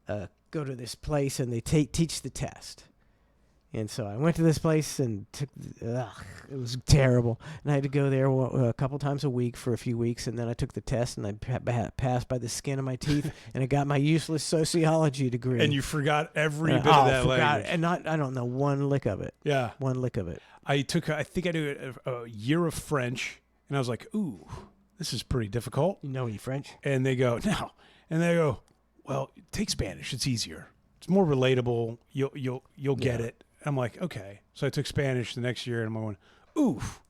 to this place and they teach the test. And so I went to this place and took. It was terrible, and I had to go there a couple times a week for a few weeks. And then I took the test, and I passed by the skin of my teeth, and I got my useless sociology degree. And you forgot every bit of that language. And I don't know one lick of it. Yeah, one lick of it. I think I did a year of French, and I was like, "Ooh, this is pretty difficult." You know any French? And they go, "No," and they go, "Well, take Spanish. It's easier. It's more relatable. You'll get it." I'm like, okay. So I took Spanish the next year, and I'm going, oof.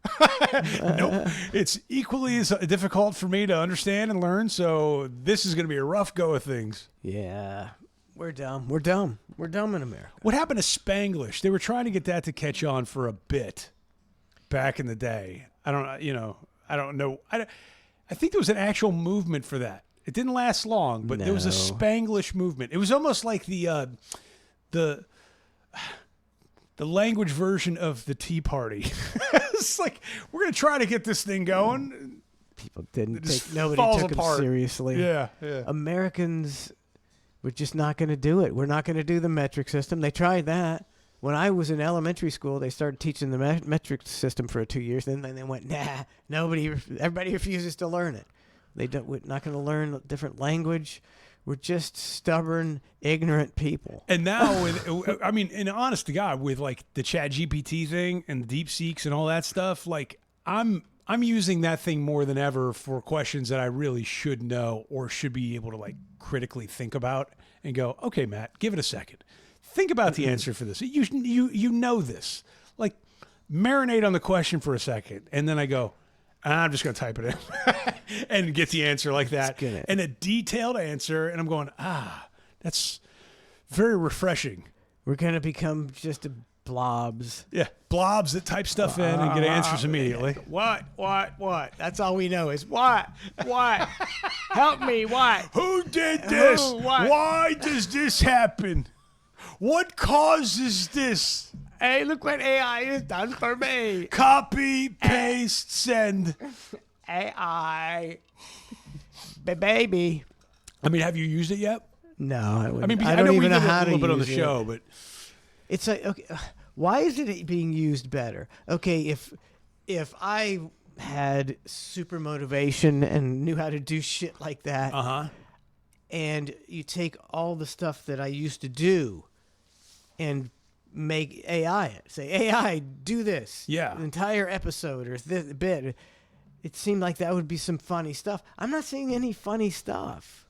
Nope. It's equally as difficult for me to understand and learn, so this is going to be a rough go of things. Yeah. We're dumb. We're dumb in America. What happened to Spanglish? They were trying to get that to catch on for a bit back in the day. I don't know. I think there was an actual movement for that. It didn't last long, but there was a Spanglish movement. It was almost like the language version of the Tea Party. It's like, we're going to try to get this thing going. People nobody took them seriously. Yeah. Americans were just not going to do it. We're not going to do the metric system. They tried that. When I was in elementary school, they started teaching the metric system for 2 years. Then they went, nah, everybody refuses to learn it. We're not going to learn a different language. We're just stubborn, ignorant people. And now, and honest to God, with like the ChatGPT thing and the DeepSeeks and all that stuff, like I'm using that thing more than ever for questions that I really should know or should be able to like critically think about and go, okay, Matt, give it a second. Think about the answer for this. You know this. Like, marinate on the question for a second, and then I go, I'm just going to type it in and get the answer like that. And a detailed answer. And I'm going, that's very refreshing. We're going to become just blobs. Yeah, blobs that type stuff in and get answers immediately. What? That's all we know is what? Help me, what? Who did this? Why does this happen? What causes this? Hey, look what AI has done for me. Copy, paste, send. AI. Baby. I mean, have you used it yet? No, I wouldn't. I mean, I don't even know how to use it. A little bit on the show, but it's like, okay, why is it being used better? Okay, if I had super motivation and knew how to do shit like that. And you take all the stuff that I used to do and make AI it. Say, AI, do this. Yeah. An entire episode or this bit. It seemed like that would be some funny stuff. I'm not seeing any funny stuff.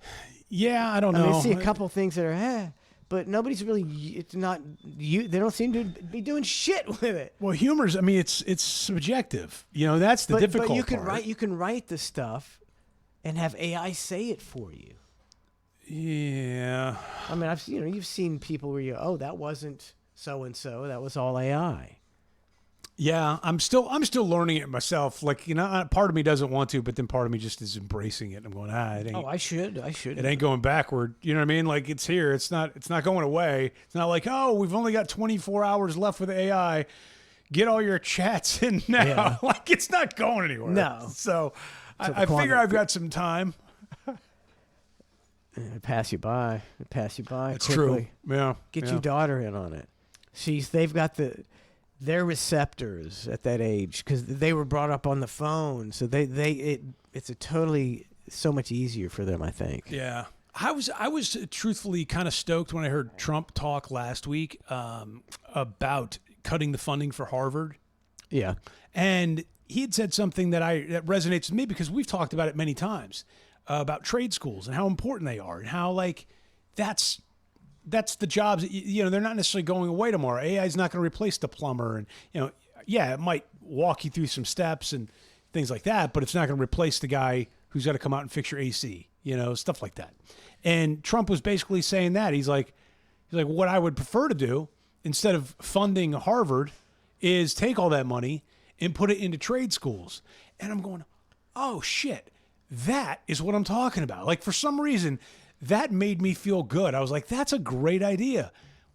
Yeah, I don't know. I mean, I see a couple things that are, but nobody's really, it's not, they don't seem to be doing shit with it. Well, humor's, I mean, it's subjective. You know, that's the difficult But you part. you can write the stuff and have AI say it for you. Yeah. I mean, you've seen people where that wasn't so-and-so, that was all AI. Yeah, I'm still learning it myself. Like, you know, part of me doesn't want to, but then part of me just is embracing it. I'm going, it ain't. Oh, I should. It ain't going backward. You know what I mean? Like, it's here. It's not going away. It's not like, oh, we've only got 24 hours left with AI. Get all your chats in now. Yeah. Like, it's not going anywhere. No. So I figure I've got some time. It'd pass you by. It's quickly. true. Yeah. Get yeah. your daughter in on it. They've got their receptors at that age because they were brought up on the phone, so it's so much easier for them, I think. Yeah. I was truthfully kind of stoked when I heard Trump talk last week about cutting the funding for Harvard. Yeah. And he had said something that resonates with me because we've talked about it many times about trade schools and how important they are and how, like, that's the jobs that, you know, they're not necessarily going away tomorrow. AI is not going to replace the plumber, and, you know, yeah, it might walk you through some steps and things like that, but it's not going to replace the guy who's got to come out and fix your AC, you know, stuff like that. And Trump was basically saying that. He's like, what I would prefer to do instead of funding Harvard is take all that money and put it into trade schools. And I'm going, oh shit, that is what I'm talking about. Like, for some reason, that made me feel good. I was like, that's a great idea.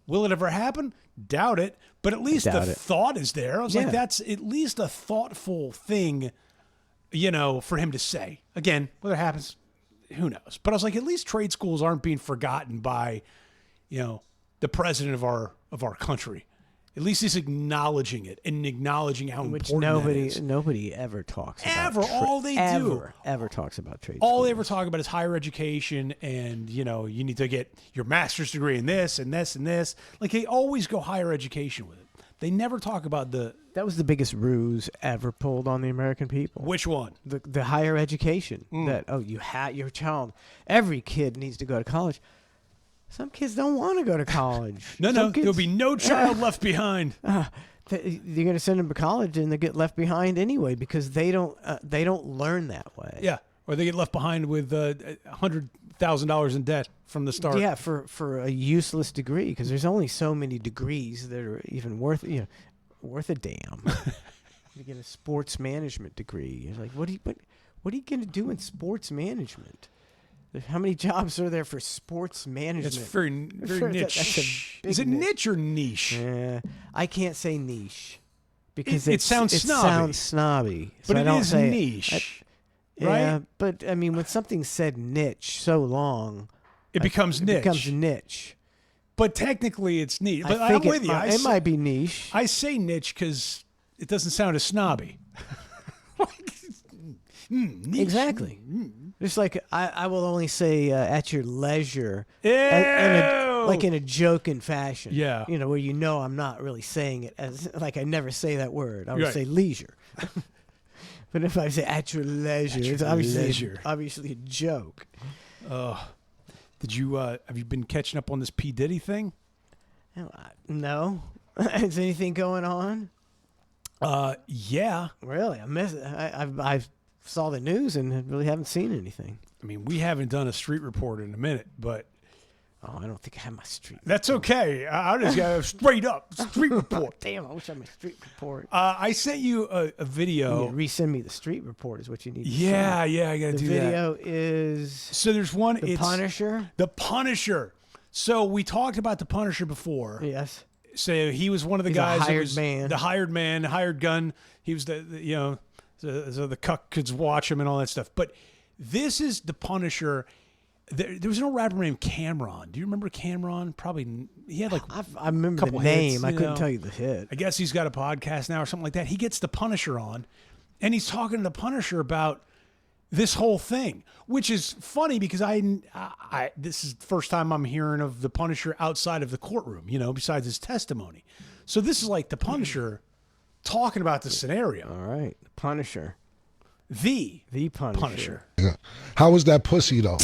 Will it ever happen? Doubt it. But at least the thought is there. I was like, that's at least a thoughtful thing, you know, for him to say. Again, whether it happens, who knows? But I was like, at least trade schools aren't being forgotten by, you know, the president of our country. At least he's acknowledging it and acknowledging how important that is. Nobody ever talks about all they ever talks about trade all schools. they ever talk about is higher education and, you know, you need to get your master's degree in this and this and this. Like, they always go higher education with it. They never talk about that was the biggest ruse ever pulled on the American people. Which one? The higher education. That, you had your child. Every kid needs to go to college. Some kids don't want to go to college. No, there'll be no child left behind. You're going to send them to college, and they get left behind anyway because they don't learn that way. Yeah, or they get left behind with $100,000 in debt from the start. Yeah, for a useless degree because there's only so many degrees that are even worth a damn. You get a sports management degree. You're like, what are you going to do in sports management? How many jobs are there for sports management? It's very niche. Is it niche or niche? Yeah, I can't say niche because it sounds snobby. But so it is niche, right? Yeah, but I mean, when something's said niche so long, it becomes niche. It becomes niche. But technically, it's niche. But I'm with you. It might be niche. I say niche because it doesn't sound as snobby. Niche. Exactly. Just like I will only say at your leisure, Ew! like in a joking fashion. Yeah. You know, where you know I'm not really saying it as like I never say that word. I would say leisure. But if I say at your leisure, it's obviously a joke. Did you have you been catching up on this P. Diddy thing? No. Is anything going on? Yeah. Really? I miss it. I've saw the news and really haven't seen anything. I mean, we haven't done a street report in a minute, but I don't think I have my street. That's okay. I just got a straight up street report. Damn, I wish I had my street report. I sent you a video. Resend me the street report is what you need to Yeah, send. I got to do that. The video is so there's one. The Punisher. The Punisher. So we talked about the Punisher before. Yes. So he was one of the He's guys. A hired man. The hired man, hired gun. He was so the cuck could watch him and all that stuff. But this is the Punisher. There was no rapper named Cameron. Do you remember Cameron? Probably. He had like I remember the name. I couldn't tell you the hit. I guess he's got a podcast now or something like that. He gets the Punisher on, And he's talking to the Punisher about this whole thing, which is funny because I this is the first time I'm hearing of the Punisher outside of the courtroom, besides his testimony. So this is like the Punisher talking about the scenario. All right. The Punisher. The Punisher. Yeah. How was that pussy though?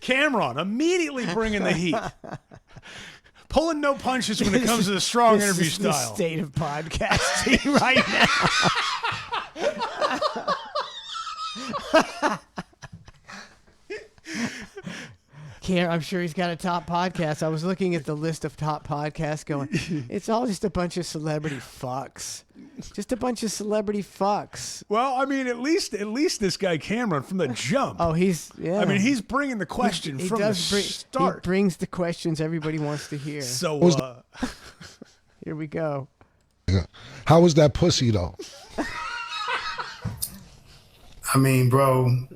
Cameron immediately bringing the heat. Pulling no punches when it comes to the strong This interview is the style. state of podcasting right now. I'm sure he's got a top podcast. I was looking at the list of top podcasts going, it's all just a bunch of celebrity fucks. Just a bunch of celebrity fucks. Well, I mean, at least this guy Cameron from the jump. Oh, he's bringing the question from the start. He brings the questions everybody wants to hear. So here we go. Yeah. How was that pussy though? I mean, bro,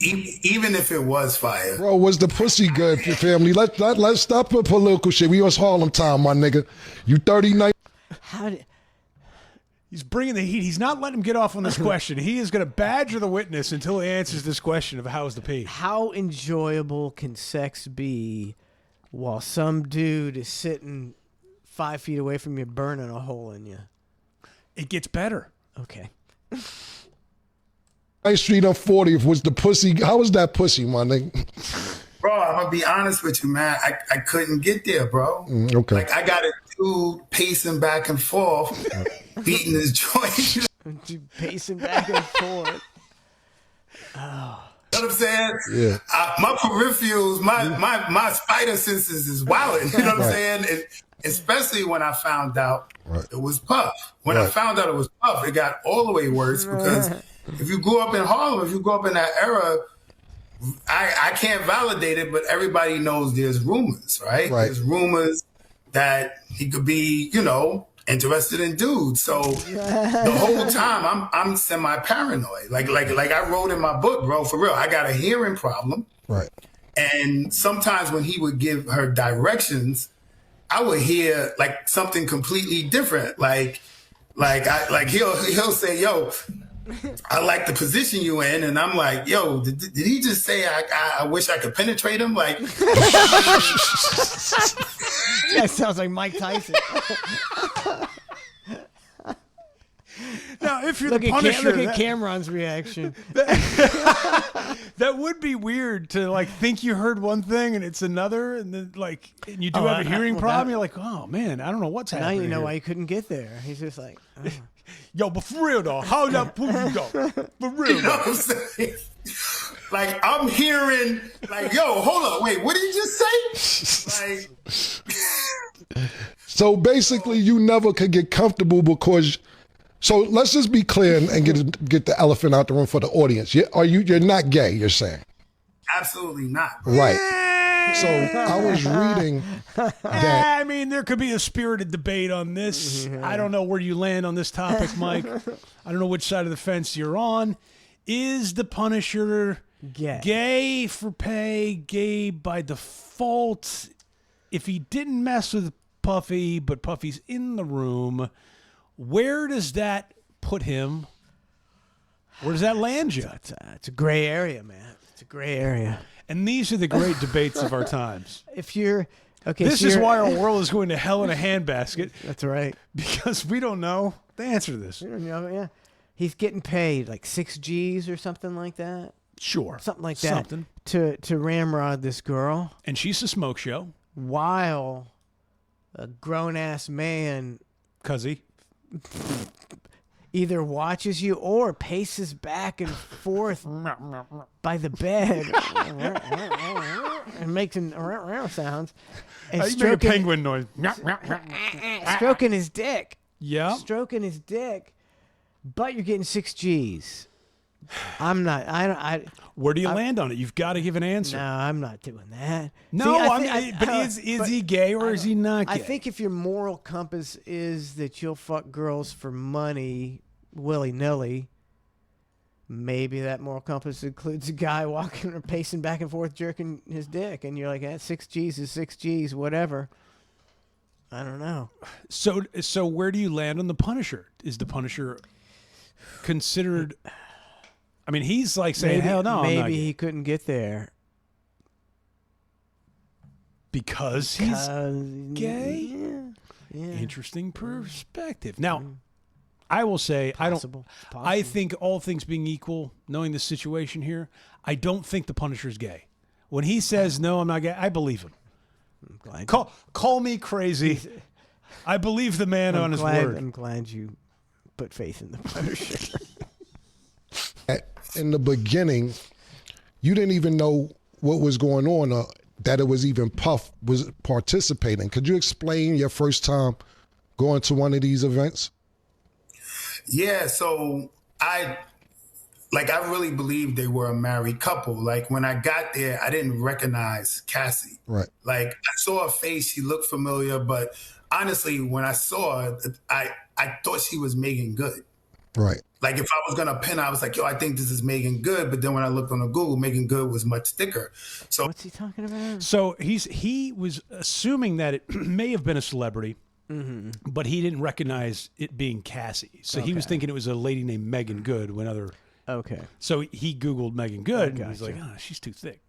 even if it was fire. Bro, was the pussy good, family? Let's stop with political shit. We was Harlem time, my nigga. You 39. He's bringing the heat. He's not letting him get off on this question. He is going to badger the witness until he answers this question of how's the pee. How enjoyable can sex be while some dude is sitting 5 feet away from you burning a hole in you? It gets better. Okay. 9th Street on 40th was the pussy. How was that pussy, my nigga? Bro, I'm going to be honest with you, man. I couldn't get there, bro. Okay. Like, I got a dude pacing back and forth, beating his joint. Dude pacing back and forth. Oh. You know what I'm saying? Yeah. My peripherals, my spider senses is wilding. You know what I'm saying? And especially when I found out it was Puff. When I found out it was Puff, it got all the way worse because if you grew up in Harlem, if you grew up in that era, I can't validate it, but everybody knows there's rumors, right? There's rumors that he could be, interested in dudes. So the whole time I'm semi-paranoid. Like I wrote in my book, bro, for real, I got a hearing problem. Right. And sometimes when he would give her directions, I would hear like something completely different. Like he'll say, yo, I like the position you in, and I'm like, yo, did he just say I wish I could penetrate him? Like, That sounds like Mike Tyson. Now, if you're Look the Punisher, at Cameron's reaction. that would be weird to like think you heard one thing and it's another, and then and you do have a hearing problem. You're like, oh man, I don't know what's happening. Now you know here. why he couldn't get there. He's just like, oh. Yo, but for real though, how that pussy go? For real, you know what I'm saying? Like I'm hearing, like, yo, hold up, wait, what did you just say? Like, so basically, you never could get comfortable because. So let's just be clear and get the elephant out the room for the audience. You're not gay? You're saying? Absolutely not. Right. So I was reading that. I mean, there could be a spirited debate on this. I don't know where you land on this topic, Mike. I don't know which side of the fence you're on. Is the Punisher gay for pay, gay by default? If he didn't mess with Puffy, but Puffy's in the room, where does that put him? Where does that land you? It's a gray area, man. It's a gray area. And these are the great debates of our times. If you're okay, this is why our world is going to hell in a handbasket. That's right. Because we don't know the answer to this. We don't know, yeah. He's getting paid like 6 G's or something like that. Sure. Something like that. To ramrod this girl. And she's a smoke show. While a grown-ass man... Cuzzy. Either watches you or paces back and forth by the bed and makes sounds. And you make a penguin noise. Stroking his dick. Yeah. Stroking his dick. But you're getting 6 G's. I'm not. I Where do you land on it? You've got to give an answer. No, I'm not doing that. No, See, but is he gay or is he not gay? I think if your moral compass is that you'll fuck girls for money willy-nilly, maybe that moral compass includes a guy walking or pacing back and forth jerking his dick, and you're like, 6 G's is 6 G's, whatever. I don't know. So where do you land on the Punisher? Is the Punisher considered? I mean, he's like saying, "Hell no, I'm not maybe gay." he couldn't get there because he's gay. Yeah. Interesting perspective. Now, I will say, Possible. I think all things being equal, knowing the situation here, I don't think the Punisher's gay. When he says no, I'm not gay, I believe him. Call me crazy. I believe the man on his word. I'm glad you put faith in the Punisher. In the beginning, you didn't even know what was going on, that it was even Puff was participating. Could you explain your first time going to one of these events? Yeah, so I really believed they were a married couple. Like when I got there, I didn't recognize Cassie. Right. Like I saw her face, she looked familiar, but honestly, when I saw her, I thought she was Megan Good. Right. Like if I was gonna pin, I was like, yo, I think this is Megan Good. But then when I looked on the Google, Megan Good was much thicker. So what's he talking about? So he was assuming that it may have been a celebrity, but he didn't recognize it being Cassie. So he was thinking it was a lady named Megan Good. Okay. So he Googled Megan Good, and he's like, "Oh, she's too thick."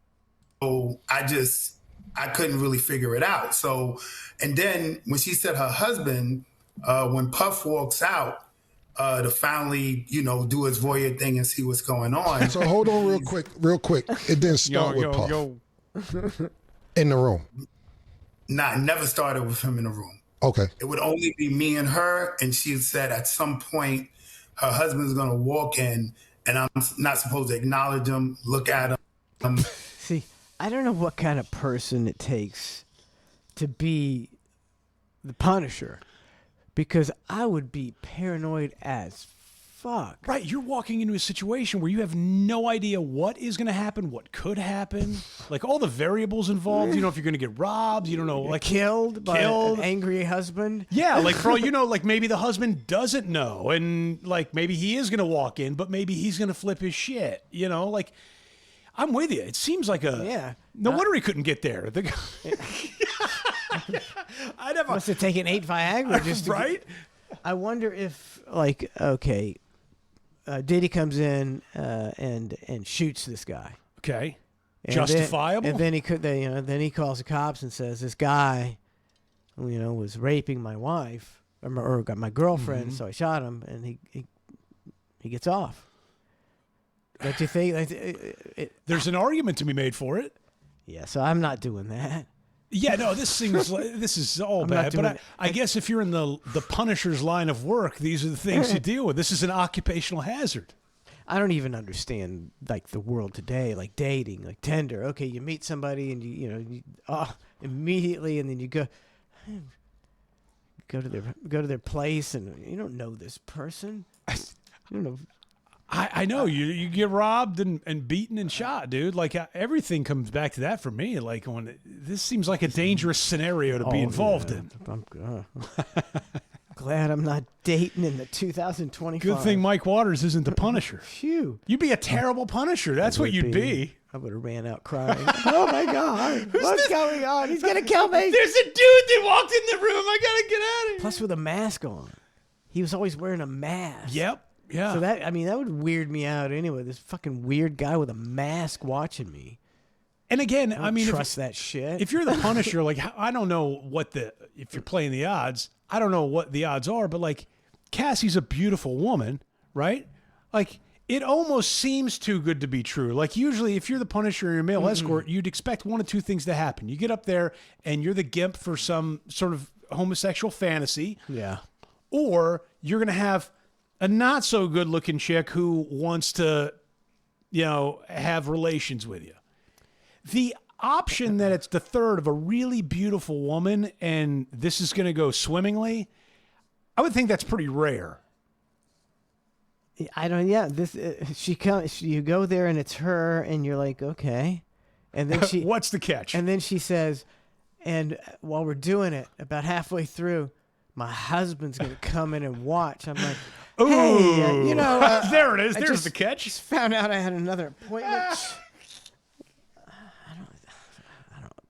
So I couldn't really figure it out. So, and then when she said her husband, when Puff walks out to finally, do his voyeur thing and see what's going on. So hold on real quick. It didn't start with Puff in the room. Nah, it never started with him in the room. Okay. It would only be me and her, and she said at some point her husband's going to walk in, and I'm not supposed to acknowledge him, look at him. See, I don't know what kind of person it takes to be the Punisher, because I would be paranoid as fuck. Right, you're walking into a situation where you have no idea what is going to happen, what could happen, like all the variables involved. You know if you're going to get robbed. You don't know, like killed by an angry husband. Yeah, like for all you know, like maybe the husband doesn't know, and like maybe he is going to walk in, but maybe he's going to flip his shit. Like I'm with you. It seems like no wonder he couldn't get there. Must have taken 8 Viagra just to right. I wonder if, Diddy comes in and shoots this guy. Okay, and justifiable. Then he calls the cops and says this guy, was raping my wife or got my girlfriend, so I shot him, and he gets off. Don't you think? There's an argument to be made for it. Yeah, so I'm not doing that. Yeah, no, this is all bad. But I guess if you're in the Punisher's line of work, these are the things you deal with. This is an occupational hazard. I don't even understand the world today, like dating, like Tinder. Okay, you meet somebody and you immediately, and then you go to their place, and you don't know this person. You don't know. I know you get robbed and beaten and shot, dude. Like everything comes back to that for me. Like this seems like a dangerous scenario to be involved in. I'm glad I'm not dating in the 2025. Good thing Mike Waters isn't the Punisher. Phew. You'd be a terrible Punisher. That's what you'd be. I would have ran out crying. Oh my God. What's going on? He's going to kill me. There's a dude that walked in the room. I got to get out of here. Plus with a mask on. He was always wearing a mask. Yep. Yeah. So that would weird me out anyway. This fucking weird guy with a mask watching me. And again, I mean, trust that shit. If you're the Punisher, I don't know if you're playing the odds, I don't know what the odds are, but Cassie's a beautiful woman, right? It almost seems too good to be true. Usually if you're the Punisher or you're a male escort, you'd expect one of two things to happen. You get up there and you're the gimp for some sort of homosexual fantasy. Yeah. Or you're going to have a not so good looking chick who wants to, have relations with you. The option that it's the third of a really beautiful woman and this is going to go swimmingly, I would think that's pretty rare. I don't. Yeah, you go there and it's her, and you're like, okay, and then she. What's the catch? And then she says, and while we're doing it, about halfway through, my husband's gonna come in and watch. I'm like, hey, there it is. There's the catch. Just found out I had another appointment.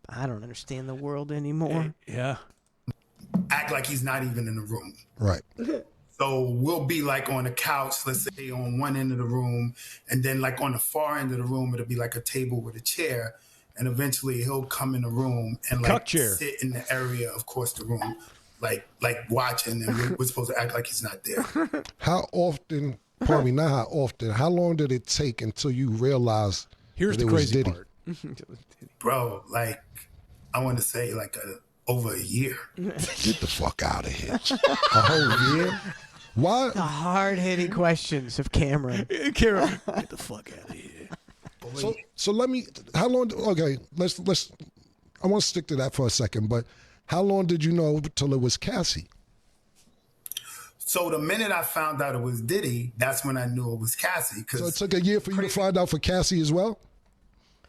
I don't understand the world anymore. Yeah. act like he's not even in the room. Right. So we'll be like on the couch, let's say on one end of the room, and then like on the far end of the room, it'll be like a table with a chair. And eventually he'll come in the room and like sit in the area, of course, the room, like watching, and we're supposed to act like he's not there. How often, pardon me, not how often, how long did it take until you realized Here's that the it was crazy Diddy? part. Bro, like, I want to say like over a year. Get the fuck out of here. A whole year? Why? The hard-hitting questions of Cameron. Cameron, get the fuck out of here. So let me, how long, okay, let's, I want to stick to that for a second, but how long did you know till it was Cassie? So the minute I found out it was Diddy, that's when I knew it was Cassie. So it took a year for you to find out for Cassie as well?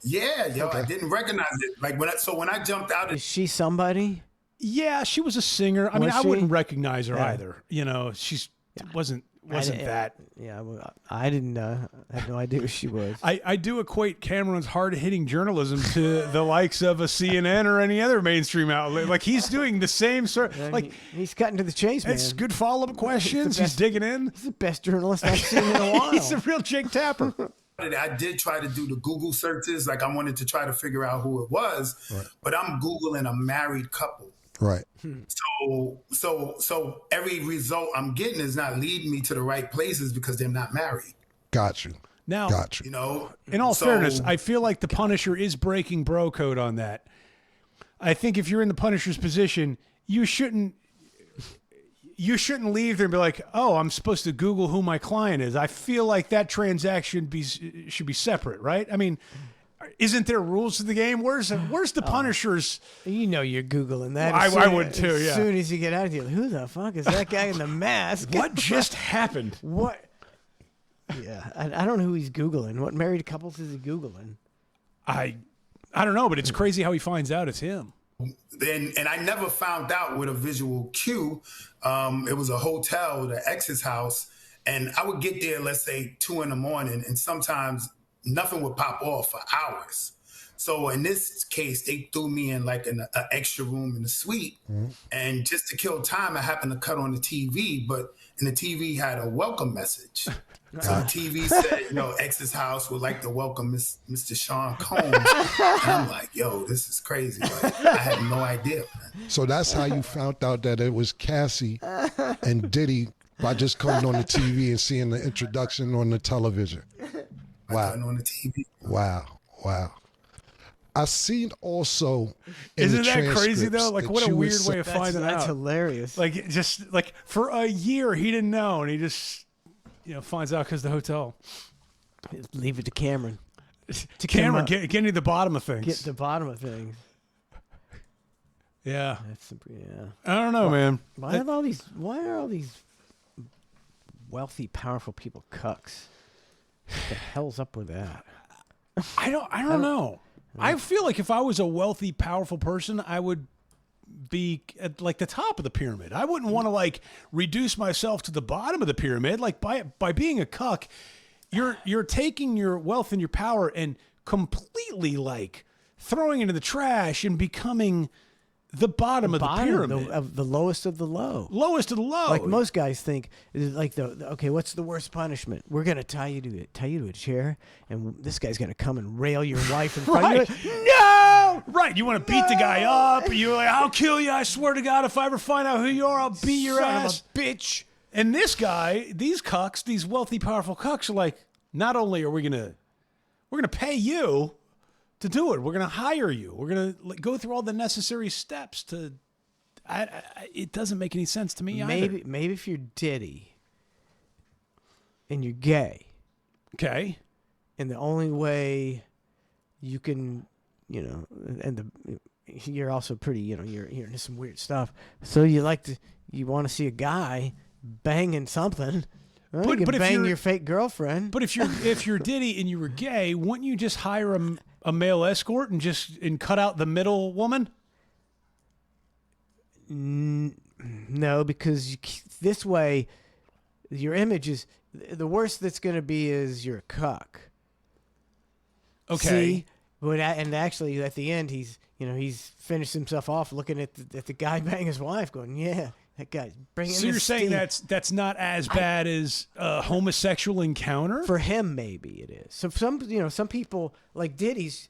Yeah, yo, I didn't recognize it. Like when I jumped out. Is she somebody? Yeah, she was a singer. I mean, I wouldn't recognize her either. You know, she's wasn't that. Yeah, I didn't. I had no idea who she was. I do equate Cameron's hard-hitting journalism to the likes of a CNN or any other mainstream outlet. Like he's doing the same sort. Like he's cutting to the chase, man. It's good follow-up questions. He's digging in. He's the best journalist I've seen in a while. He's a real Jake Tapper. I did try to do the Google searches. Like I wanted to try to figure out who it was, but I'm Googling a married couple. Right. So every result I'm getting is not leading me to the right places because they're not married. Got you. Now, got you. You know, in all fairness, I feel like the Punisher is breaking bro code on that. I think if you're in the Punisher's position, you shouldn't leave there and be like, "Oh, I'm supposed to Google who my client is." I feel like that transaction should be separate, right? I mean, isn't there rules to the game? Where's the Punisher's? You know, you're Googling that. I would too. Yeah. As soon as you get out of here, who the fuck is that guy in the mask? What just happened? What? Yeah, I don't know who he's Googling. What married couples is he Googling? I don't know, but it's crazy how he finds out it's him. And I never found out with a visual cue. It was a hotel, the ex's house, and I would get there, let's say 2 a.m, and sometimes nothing would pop off for hours. So in this case, they threw me in like an extra room in the suite, and just to kill time, I happened to cut on the TV, and the TV had a welcome message. So the TV said, ex's house would like to welcome Mr. Sean Combs. And I'm like, yo, this is crazy. Like, I had no idea, man. So that's how you found out that it was Cassie and Diddy by just coming on the TV and seeing the introduction on the television. Wow. On the TV. Wow. I seen also. Isn't that crazy though? Like, what a weird way of finding out. That's hilarious. Like, just like for a year he didn't know, and he just finds out because the hotel. Leave it to Cameron. Cameron, getting to the bottom of things. Get to the bottom of things. Yeah. Yeah. I don't know, man. Why are all these wealthy, powerful people cucks? What the hell's up with that? I don't know. I feel like if I was a wealthy, powerful person, I would be at like the top of the pyramid. I wouldn't want to like reduce myself to the bottom of the pyramid. Like by being a cuck, you're taking your wealth and your power and completely like throwing it into the trash and becoming the bottom of the pyramid. Of the lowest of the low. Lowest of the low. Like most guys think, like okay, what's the worst punishment? We're gonna tie you to a chair, and this guy's gonna come and rail your wife in front of you. No, right. You want to beat the guy up. You're like, I'll kill you. I swear to God, if I ever find out who you are, I'll beat your ass, of a bitch. And this guy, these cucks, these wealthy, powerful cucks, are like, not only are we're gonna pay you to do it. We're going to hire you. We're going to go through all the necessary steps to. It doesn't make any sense to me either. Maybe if you're Diddy and you're gay, okay, and the only way you can, you're also pretty, you're into some weird stuff. So you want to see a guy banging something. Well, you can bang your fake girlfriend. But if you're Diddy and you were gay, wouldn't you just hire a male escort and cut out the middle woman? No, because this way, your image is the worst that's going to be is you're a cuck. Okay. See, But and actually, at the end, he's finished himself off looking at the guy bang his wife, going, "Yeah, that guy's bringing." So you're saying that's not as bad as a homosexual encounter? For him, maybe it is. So some people like Diddy's,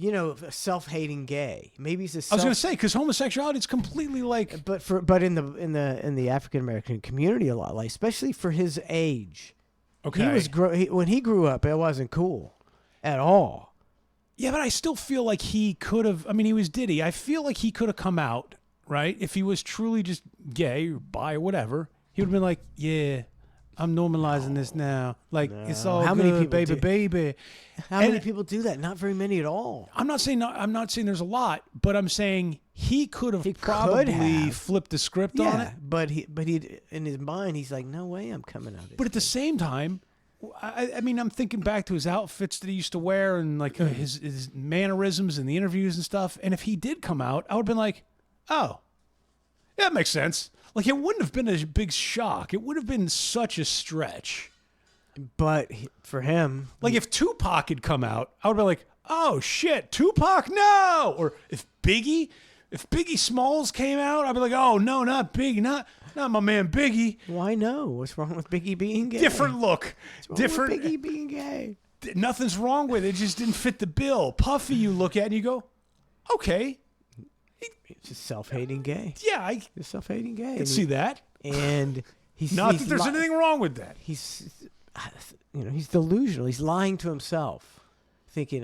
a self-hating gay. Maybe he's I was going to say, because homosexuality is completely like. But in the African American community, a lot, like especially for his age. Okay. When he grew up, it wasn't cool at all. Yeah, but I still feel like he could have. I mean, he was Diddy. I feel like he could have come out, right? If he was truly just gay or bi or whatever, he would have been like, "Yeah, I'm normalizing this now. Like it's all How good, many people baby." How many people do that? Not very many at all. I'm not saying there's a lot, but I'm saying he could have probably flipped the script on it. But he in his mind, he's like, "No way, I'm coming out." But at the same time, I mean, I'm thinking back to his outfits that he used to wear and like his mannerisms and the interviews and stuff. And if he did come out, I would have been like, "Oh, yeah, that makes sense." Like it wouldn't have been a big shock. It would have been such a stretch. But for him, like if Tupac had come out, I would be like, "Oh shit, Tupac, no!" Or if Biggie Smalls came out, I'd be like, "Oh no, not Biggie, not my man Biggie." Why no? What's wrong with Biggie being gay? Different look, different. With Biggie being gay. Nothing's wrong with it. It just didn't fit the bill. Puffy, you look at and you go, "Okay." It's just self-hating gay. Yeah, he's self-hating gay. I can see that. And he's not that there's anything wrong with that. He's delusional. He's lying to himself, thinking,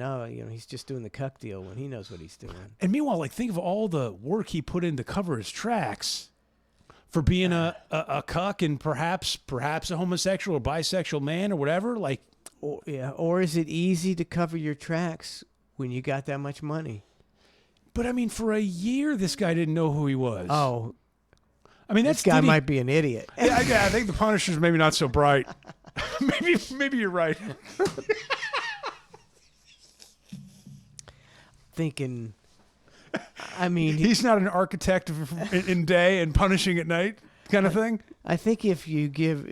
he's just doing the cuck deal when he knows what he's doing. And meanwhile, like think of all the work he put in to cover his tracks for being a cuck and perhaps a homosexual or bisexual man or whatever. Like, or is it easy to cover your tracks when you got that much money? But I mean, for a year, this guy didn't know who he was. Oh, I mean, this guy might be an idiot. Yeah, I think the Punisher's maybe not so bright. maybe you're right. Thinking, I mean, he's not an architect in day and punishing at night kind of thing. I think if you give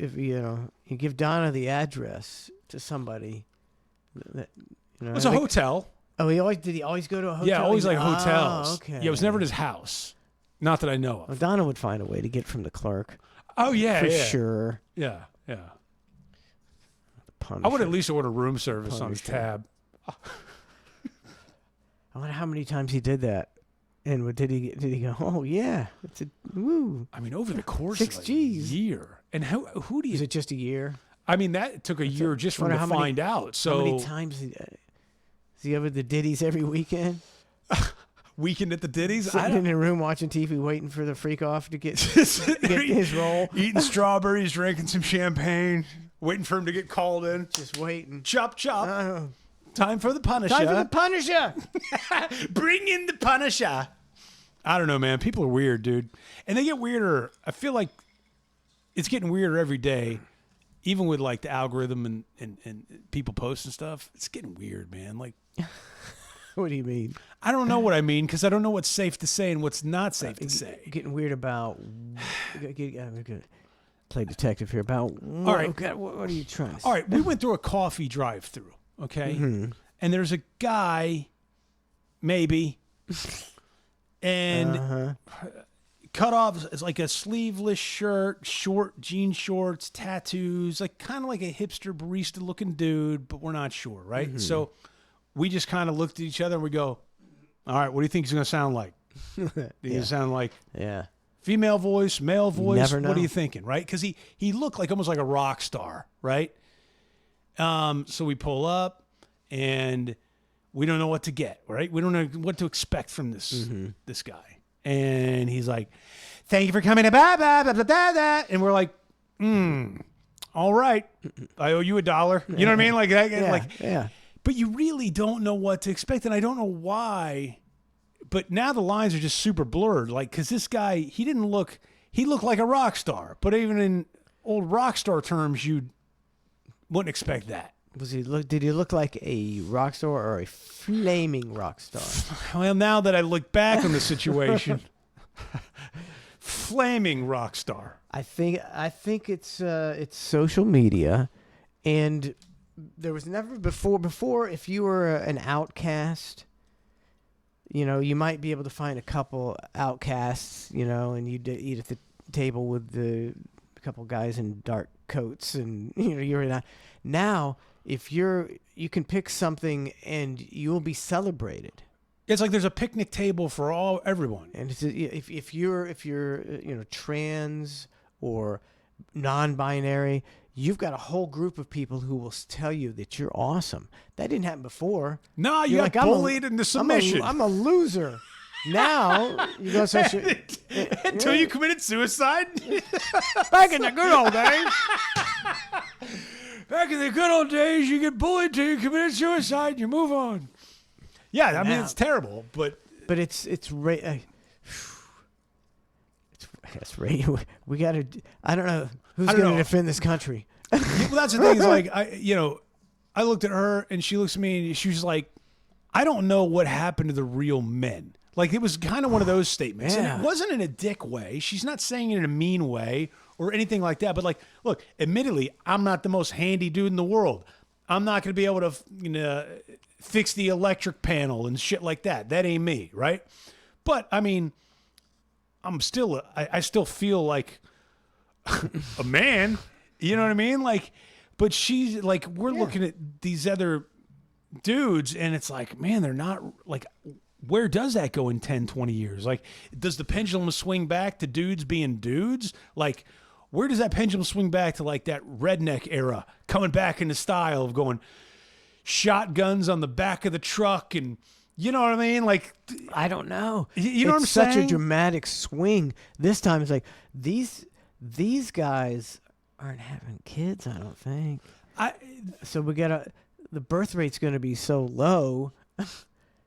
Donna the address to somebody, it's a hotel. Oh, did he always go to a hotel? Yeah, always like hotels. Oh, okay. Yeah, it was never at his house. Not that I know of. Well, Donna would find a way to get from the clerk. Oh, yeah. For sure. Yeah. I would at least order room service on his tab. I wonder how many times he did that. And did he go, "Oh, yeah, it's a woo." I mean, over the course of a year. And who do you... Is it just a year? I mean, that took a year just for him to find out. So how many times... Is he over the Diddy's every weekend? Weekend at the Diddy's? Sitting in a room watching TV, waiting for the freak off to get his role. Eating strawberries, drinking some champagne, waiting for him to get called in. Just waiting. Chop, chop. Time for the Punisher. Time for the Punisher. Bring in the Punisher. I don't know, man. People are weird, dude. And they get weirder. I feel like it's getting weirder every day. Even with like the algorithm and people posting stuff, it's getting weird, man. Like, what do you mean? I don't know what I mean because I don't know what's safe to say and what's not safe to say. Getting weird about. Play detective here. About. All right. What are you trying to say? All right. We went through a coffee drive-through. Okay. Mm-hmm. And there's a guy, maybe, and. Cut off, it's like a sleeveless shirt, short jean shorts, tattoos, like kind of like a hipster barista looking dude, but we're not sure, right? Mm-hmm. So we just kind of looked at each other and we go, "All right, what do you think he's going to sound like? He's going to sound like female voice, male voice? Never know. What are you thinking, right?" Because he looked like almost like a rock star, right? So we pull up and we don't know what to get, right? We don't know what to expect from this guy. And he's like, "Thank you for coming to blah, blah, blah, blah, blah, blah." And we're like, all right. I owe you $1. You know what I mean? Like, yeah. But you really don't know what to expect. And I don't know why. But now the lines are just super blurred. Like, because this guy, he looked like a rock star. But even in old rock star terms, you wouldn't expect that. Did he look like a rock star or a flaming rock star? Well, now that I look back on the situation, flaming rock star. I think it's social media, and there was never before if you were an outcast, you know, you might be able to find a couple outcasts, you know, and you'd eat at the table with a couple guys in dark coats, and you know, you're not. Now, if you can pick something and you'll be celebrated. It's like there's a picnic table for everyone. And it's, if you're you know, trans or non-binary, you've got a whole group of people who will tell you that you're awesome. That didn't happen before. No, you got bullied into submission. I'm a loser. Now you go social until you committed suicide. Back in the good old days. Back in the good old days, you get bullied till you committed suicide and you move on. Yeah, I mean, it's terrible, but it's radio. We got to. I don't know who's going to defend this country. Well, that's the thing. Is like I looked at her and she looks at me and she was like, I don't know what happened to the real men. Like, it was kind of one of those statements, and it wasn't in a dick way. She's not saying it in a mean way or anything like that. But like, look, admittedly, I'm not the most handy dude in the world. I'm not going to be able to fix the electric panel and shit like that. That ain't me, right? But I mean, I still feel like a man. You know what I mean? Like, but she's like, we're looking at these other dudes, and it's like, man, they're not like. Where does that go in 10, 20 years? Like, does the pendulum swing back to dudes being dudes? Like, where does that pendulum swing back to, like, that redneck era, coming back into style of going shotguns on the back of the truck, and you know what I mean? Like, I don't know. You know what I'm it's saying? Such a dramatic swing. This time it's like these guys aren't having kids, I don't think. So the birth rate's going to be so low.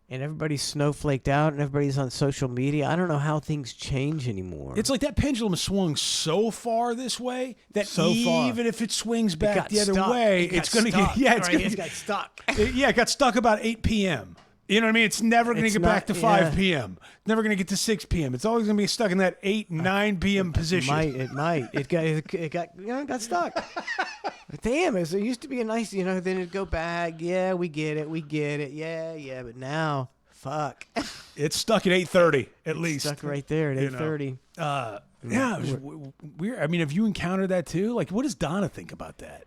And everybody's snowflaked out, and everybody's on social media. I don't know how things change anymore. It's like that pendulum swung so far this way that even if it swings back the other way, it's going to get it got stuck. It got stuck about 8 p.m. You know what I mean? It's never going to get back to 5 p.m. It's never going to get to 6 p.m. It's always going to be stuck in that 8, 9 p.m. position. It might. It got stuck. Damn, it used to be a nice, then it'd go back. Yeah, we get it. Yeah. But now, fuck. It's stuck at 8:30 at least. Stuck right there at 8:30. Yeah, it was weird. I mean, have you encountered that too? Like, what does Donna think about that?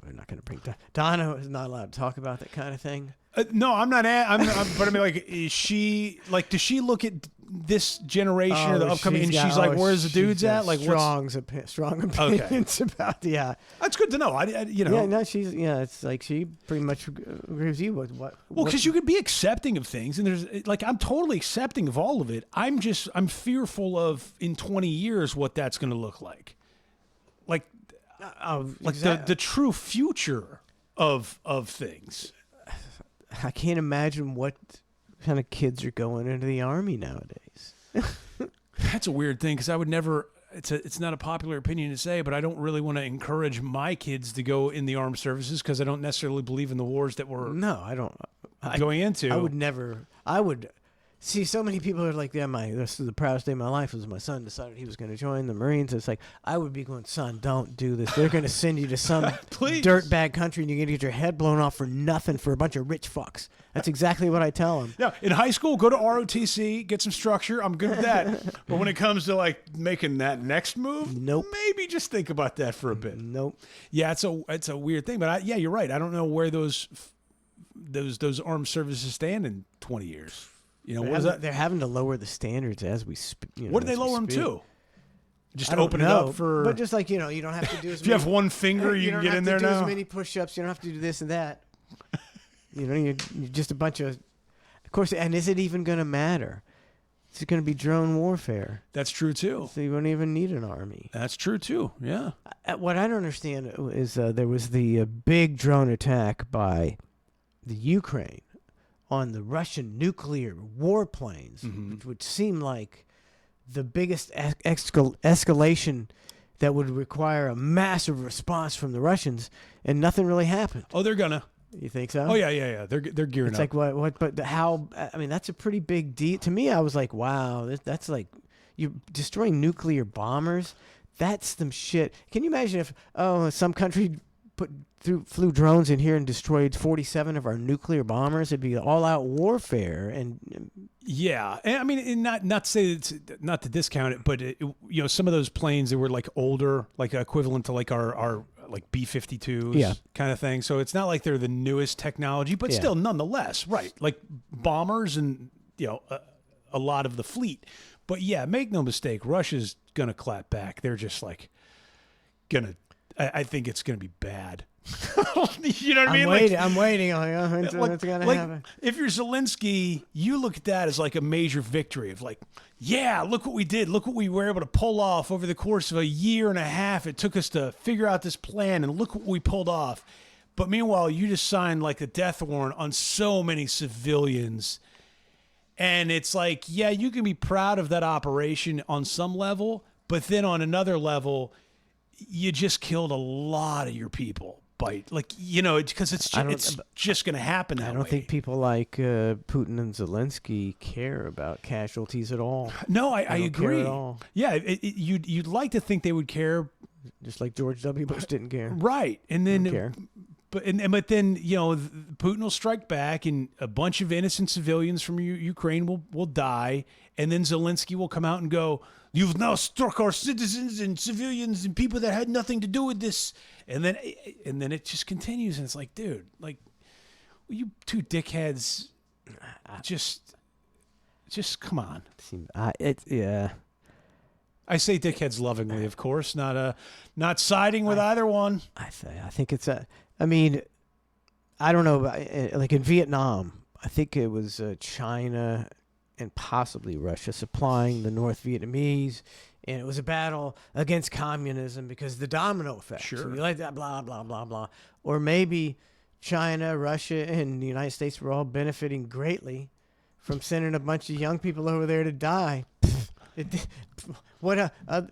We're not going to bring Donna is not allowed to talk about that kind of thing. No, I'm not. But I mean, like, is she like? Does she look at this generation or the upcoming? And she's like, "Where's the dudes at?" Like, strong opinions about. Yeah, that's good to know. Yeah, no, it's like she pretty much agrees with you with what. Well, because you could be accepting of things, and there's like, I'm totally accepting of all of it. I'm fearful of in 20 years what that's going to look like. Like the true future of things. I can't imagine what kind of kids are going into the Army nowadays. That's a weird thing, because I would never. It's not a popular opinion to say, but I don't really want to encourage my kids to go in the armed services, because I don't necessarily believe in the wars that we're going into. I would never. I would. See, so many people are like, this is the proudest day of my life was my son decided he was going to join the Marines. It's like, I would be going, son, don't do this. They're going to send you to some dirtbag country, and you're going to get your head blown off for nothing for a bunch of rich fucks. That's exactly what I tell them. Yeah, in high school, go to ROTC, get some structure. I'm good with that. But when it comes to like making that next move, maybe just think about that for a bit. Nope. Yeah, it's a weird thing. But you're right. I don't know where those armed services stand in 20 years. They're having to lower the standards as we speak. What do they lower them to? Just open it up for. But just like, you don't have to do as if you have one finger, you can get in there now. You don't have to do as many push-ups. You don't have to do this and that. You're just a bunch of course, and is it even going to matter? It's going to be drone warfare. That's true, too. So you won't even need an army. That's true, too, yeah. What I don't understand is there was the big drone attack by the Ukraine on the Russian nuclear warplanes, which would seem like the biggest escalation that would require a massive response from the Russians, and nothing really happened. Oh, they're gonna. You think so? Oh yeah. They're gearing up. It's like what? But how? I mean, that's a pretty big deal. To me, I was like, wow, that's like you're destroying nuclear bombers. That's some shit. Can you imagine if some country flew drones in here and destroyed 47 of our nuclear bombers, it'd be all-out warfare. And yeah, and I mean, and not to say it's not to discount it, but some of those planes that were like older, like equivalent to like our like B-52s, kind of thing. So it's not like they're the newest technology, but still, nonetheless, right? Like bombers and a lot of the fleet. But yeah, make no mistake, Russia's gonna clap back. They're just like gonna. I think it's gonna be bad. You know what I mean? I'm waiting. It's gonna happen. If you're Zelensky, you look at that as like a major victory of like, yeah, look what we did. Look what we were able to pull off over the course of a year and a half. It took us to figure out this plan, and look what we pulled off. But meanwhile, you just signed like a death warrant on so many civilians. And it's like, yeah, you can be proud of that operation on some level, but then on another level, you just killed a lot of your people. Because it's just going to happen that way. I don't think people like Putin and Zelensky care about casualties at all. No, I agree. At all. Yeah, you'd like to think they would care, just like George W. Bush didn't care. Right, and then didn't care. But then Putin will strike back, and a bunch of innocent civilians from Ukraine will die, and then Zelensky will come out and go, "You've now struck our citizens and civilians and people that had nothing to do with this," and then it just continues, and it's like, dude, like, you two dickheads, just come on. I say dickheads lovingly, of course, not siding with either one. I think it's I mean, I don't know, like in Vietnam, I think it was China and possibly Russia supplying the North Vietnamese, and it was a battle against communism because the domino effect. Sure. So you like that, blah, blah, blah, blah. Or maybe China, Russia, and the United States were all benefiting greatly from sending a bunch of young people over there to die. Other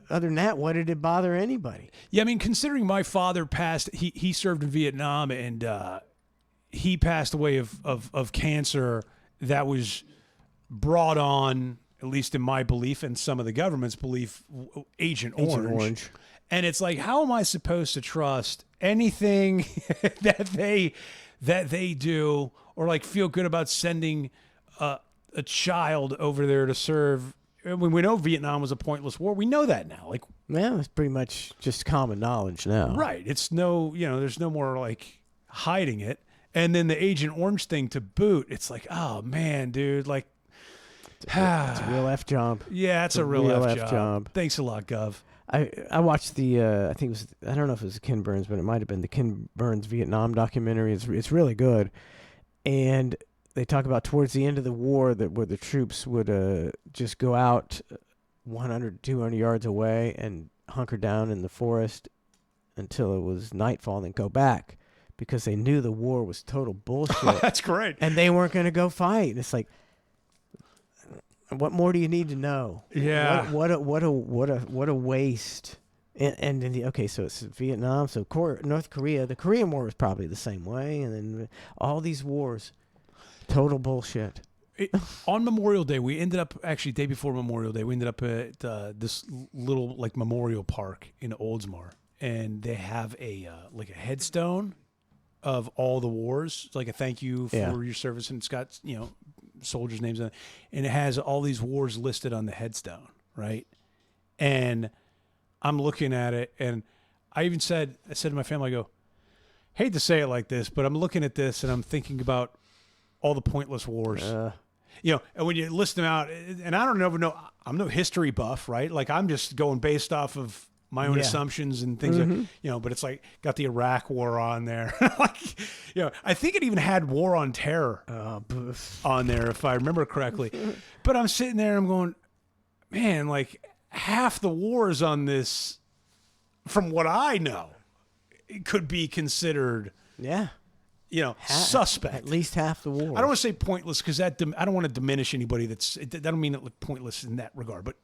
than that, what did it bother anybody? Yeah, I mean, considering my father passed, he served in Vietnam, and he passed away of cancer that was brought on, at least in my belief and some of the government's belief, Agent Orange. And it's like, how am I supposed to trust anything that they do, or like feel good about sending a child over there to serve? When we know Vietnam was a pointless war, we know that now. Like, yeah, it's pretty much just common knowledge now. Right. It's there's no more like hiding it. And then the Agent Orange thing to boot, it's like, oh man, dude, like, it's a real F job. Yeah, it's a real F job. Thanks a lot, Gov. I watched the I think it was, I don't know if it was Ken Burns, but it might have been the Ken Burns Vietnam documentary. It's really good, and they talk about towards the end of the war where the troops would just go out 100, 200 yards away and hunker down in the forest until it was nightfall, and then go back because they knew the war was total bullshit. That's great. And they weren't going to go fight. And it's like, what more do you need to know? Yeah. What a waste. And then okay, so it's Vietnam, so North Korea. The Korean War was probably the same way, and then all these wars. Total bullshit. On Memorial Day, we ended up, actually, day before Memorial Day, we ended up at this little like memorial park in Oldsmar, and they have a headstone of all the wars, like a thank you for your service, and it's got soldiers' names on it, and it has all these wars listed on the headstone, right? And I'm looking at it, and I said to my family, I go, hate to say it like this, but I'm looking at this and I'm thinking about all the pointless wars, and when you list them out, and I don't ever know, I'm no history buff, right? Like, I'm just going based off of my own assumptions and things, but it's like got the Iraq War on there. Like, I think it even had War on Terror on there, if I remember correctly. But I'm sitting there and I'm going, man, like half the wars on this, from what I know, it could be considered, suspect. At least half the war. I don't want to say pointless because I don't want to diminish anybody. I don't mean it pointless in that regard, but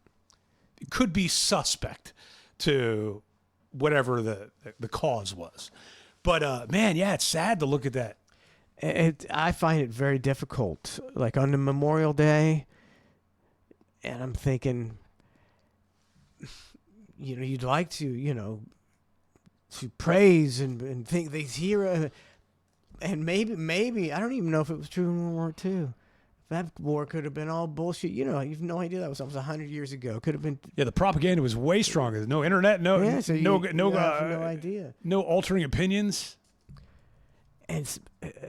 it could be suspect to whatever the cause was. But man, yeah, it's sad to look at that. I find it very difficult. Like on the Memorial Day, and I'm thinking, you'd like to, praise and think these heroes. And maybe I don't even know if it was true in World War II. That war could have been all bullshit. You know, you've no idea that was almost 100 years ago. Could have been. Yeah, the propaganda was way stronger. No internet, no idea. No altering opinions. And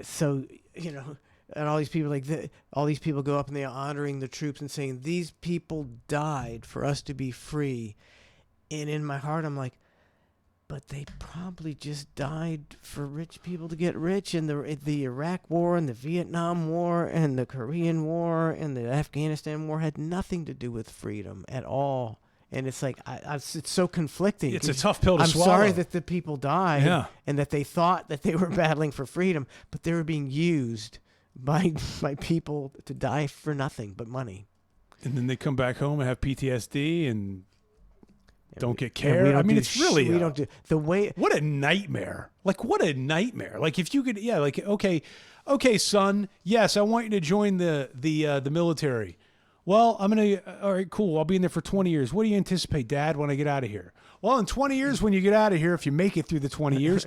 so, you know, and all these people all these people go up and they're honoring the troops and saying these people died for us to be free. And in my heart, I'm like, but they probably just died for rich people to get rich. And the Iraq War and the Vietnam War and the Korean War and the Afghanistan War had nothing to do with freedom at all. And it's like, it's so conflicting. It's a tough pill to swallow. I'm sorry that the people died and that they thought that they were battling for freedom, but they were being used by people to die for nothing but money. And then they come back home and have PTSD and don't get care. I mean, it's really we don't do the way. What a nightmare! Like, what a nightmare! Like, if you could, like, okay, son. Yes, I want you to join the military. Well, all right, cool. I'll be in there for 20 years. What do you anticipate, Dad, when I get out of here? Well, in 20 years, when you get out of here, if you make it through the 20 years,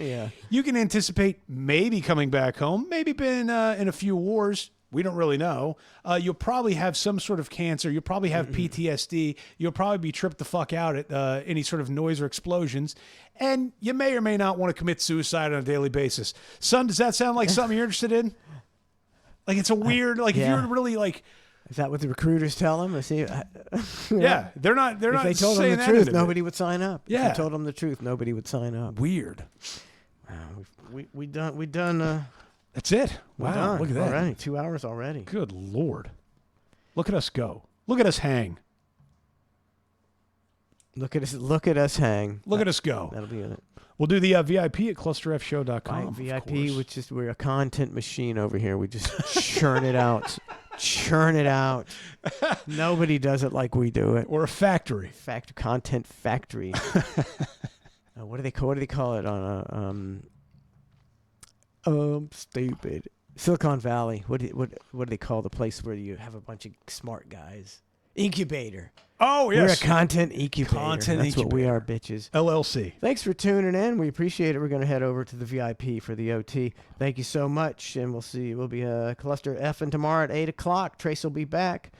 you can anticipate maybe coming back home, maybe been in a few wars. We don't really know. You'll probably have some sort of cancer. You'll probably have PTSD. You'll probably be tripped the fuck out at any sort of noise or explosions. And you may or may not want to commit suicide on a daily basis. Son, does that sound like something you're interested in? Like, it's a weird, like, if you're really like... Is that what the recruiters tell them? Yeah, they're not. If they told them the truth, nobody would sign up. Yeah, if they told them the truth, nobody would sign up. Weird. We done. That's it. Wow, look at that. Already 2 hours already. Good Lord. Look at us go. Look at us hang. Look at us hang. Look at us go. That'll be it. We'll do the VIP at clusterfshow.com. VIP, which is we're a content machine over here. We just churn it out. Churn it out. Nobody does it like we do it. We're a factory. Content factory. What do they call it on stupid Silicon Valley? What do they call the place where you have a bunch of smart guys? Incubator. Oh, yes. We're a content incubator. That's what we are, bitches. LLC. Thanks for tuning in. We appreciate it. We're going to head over to the VIP for the OT. Thank you so much, and we'll see. We'll be Cluster F tomorrow at 8 o'clock. Trace will be back.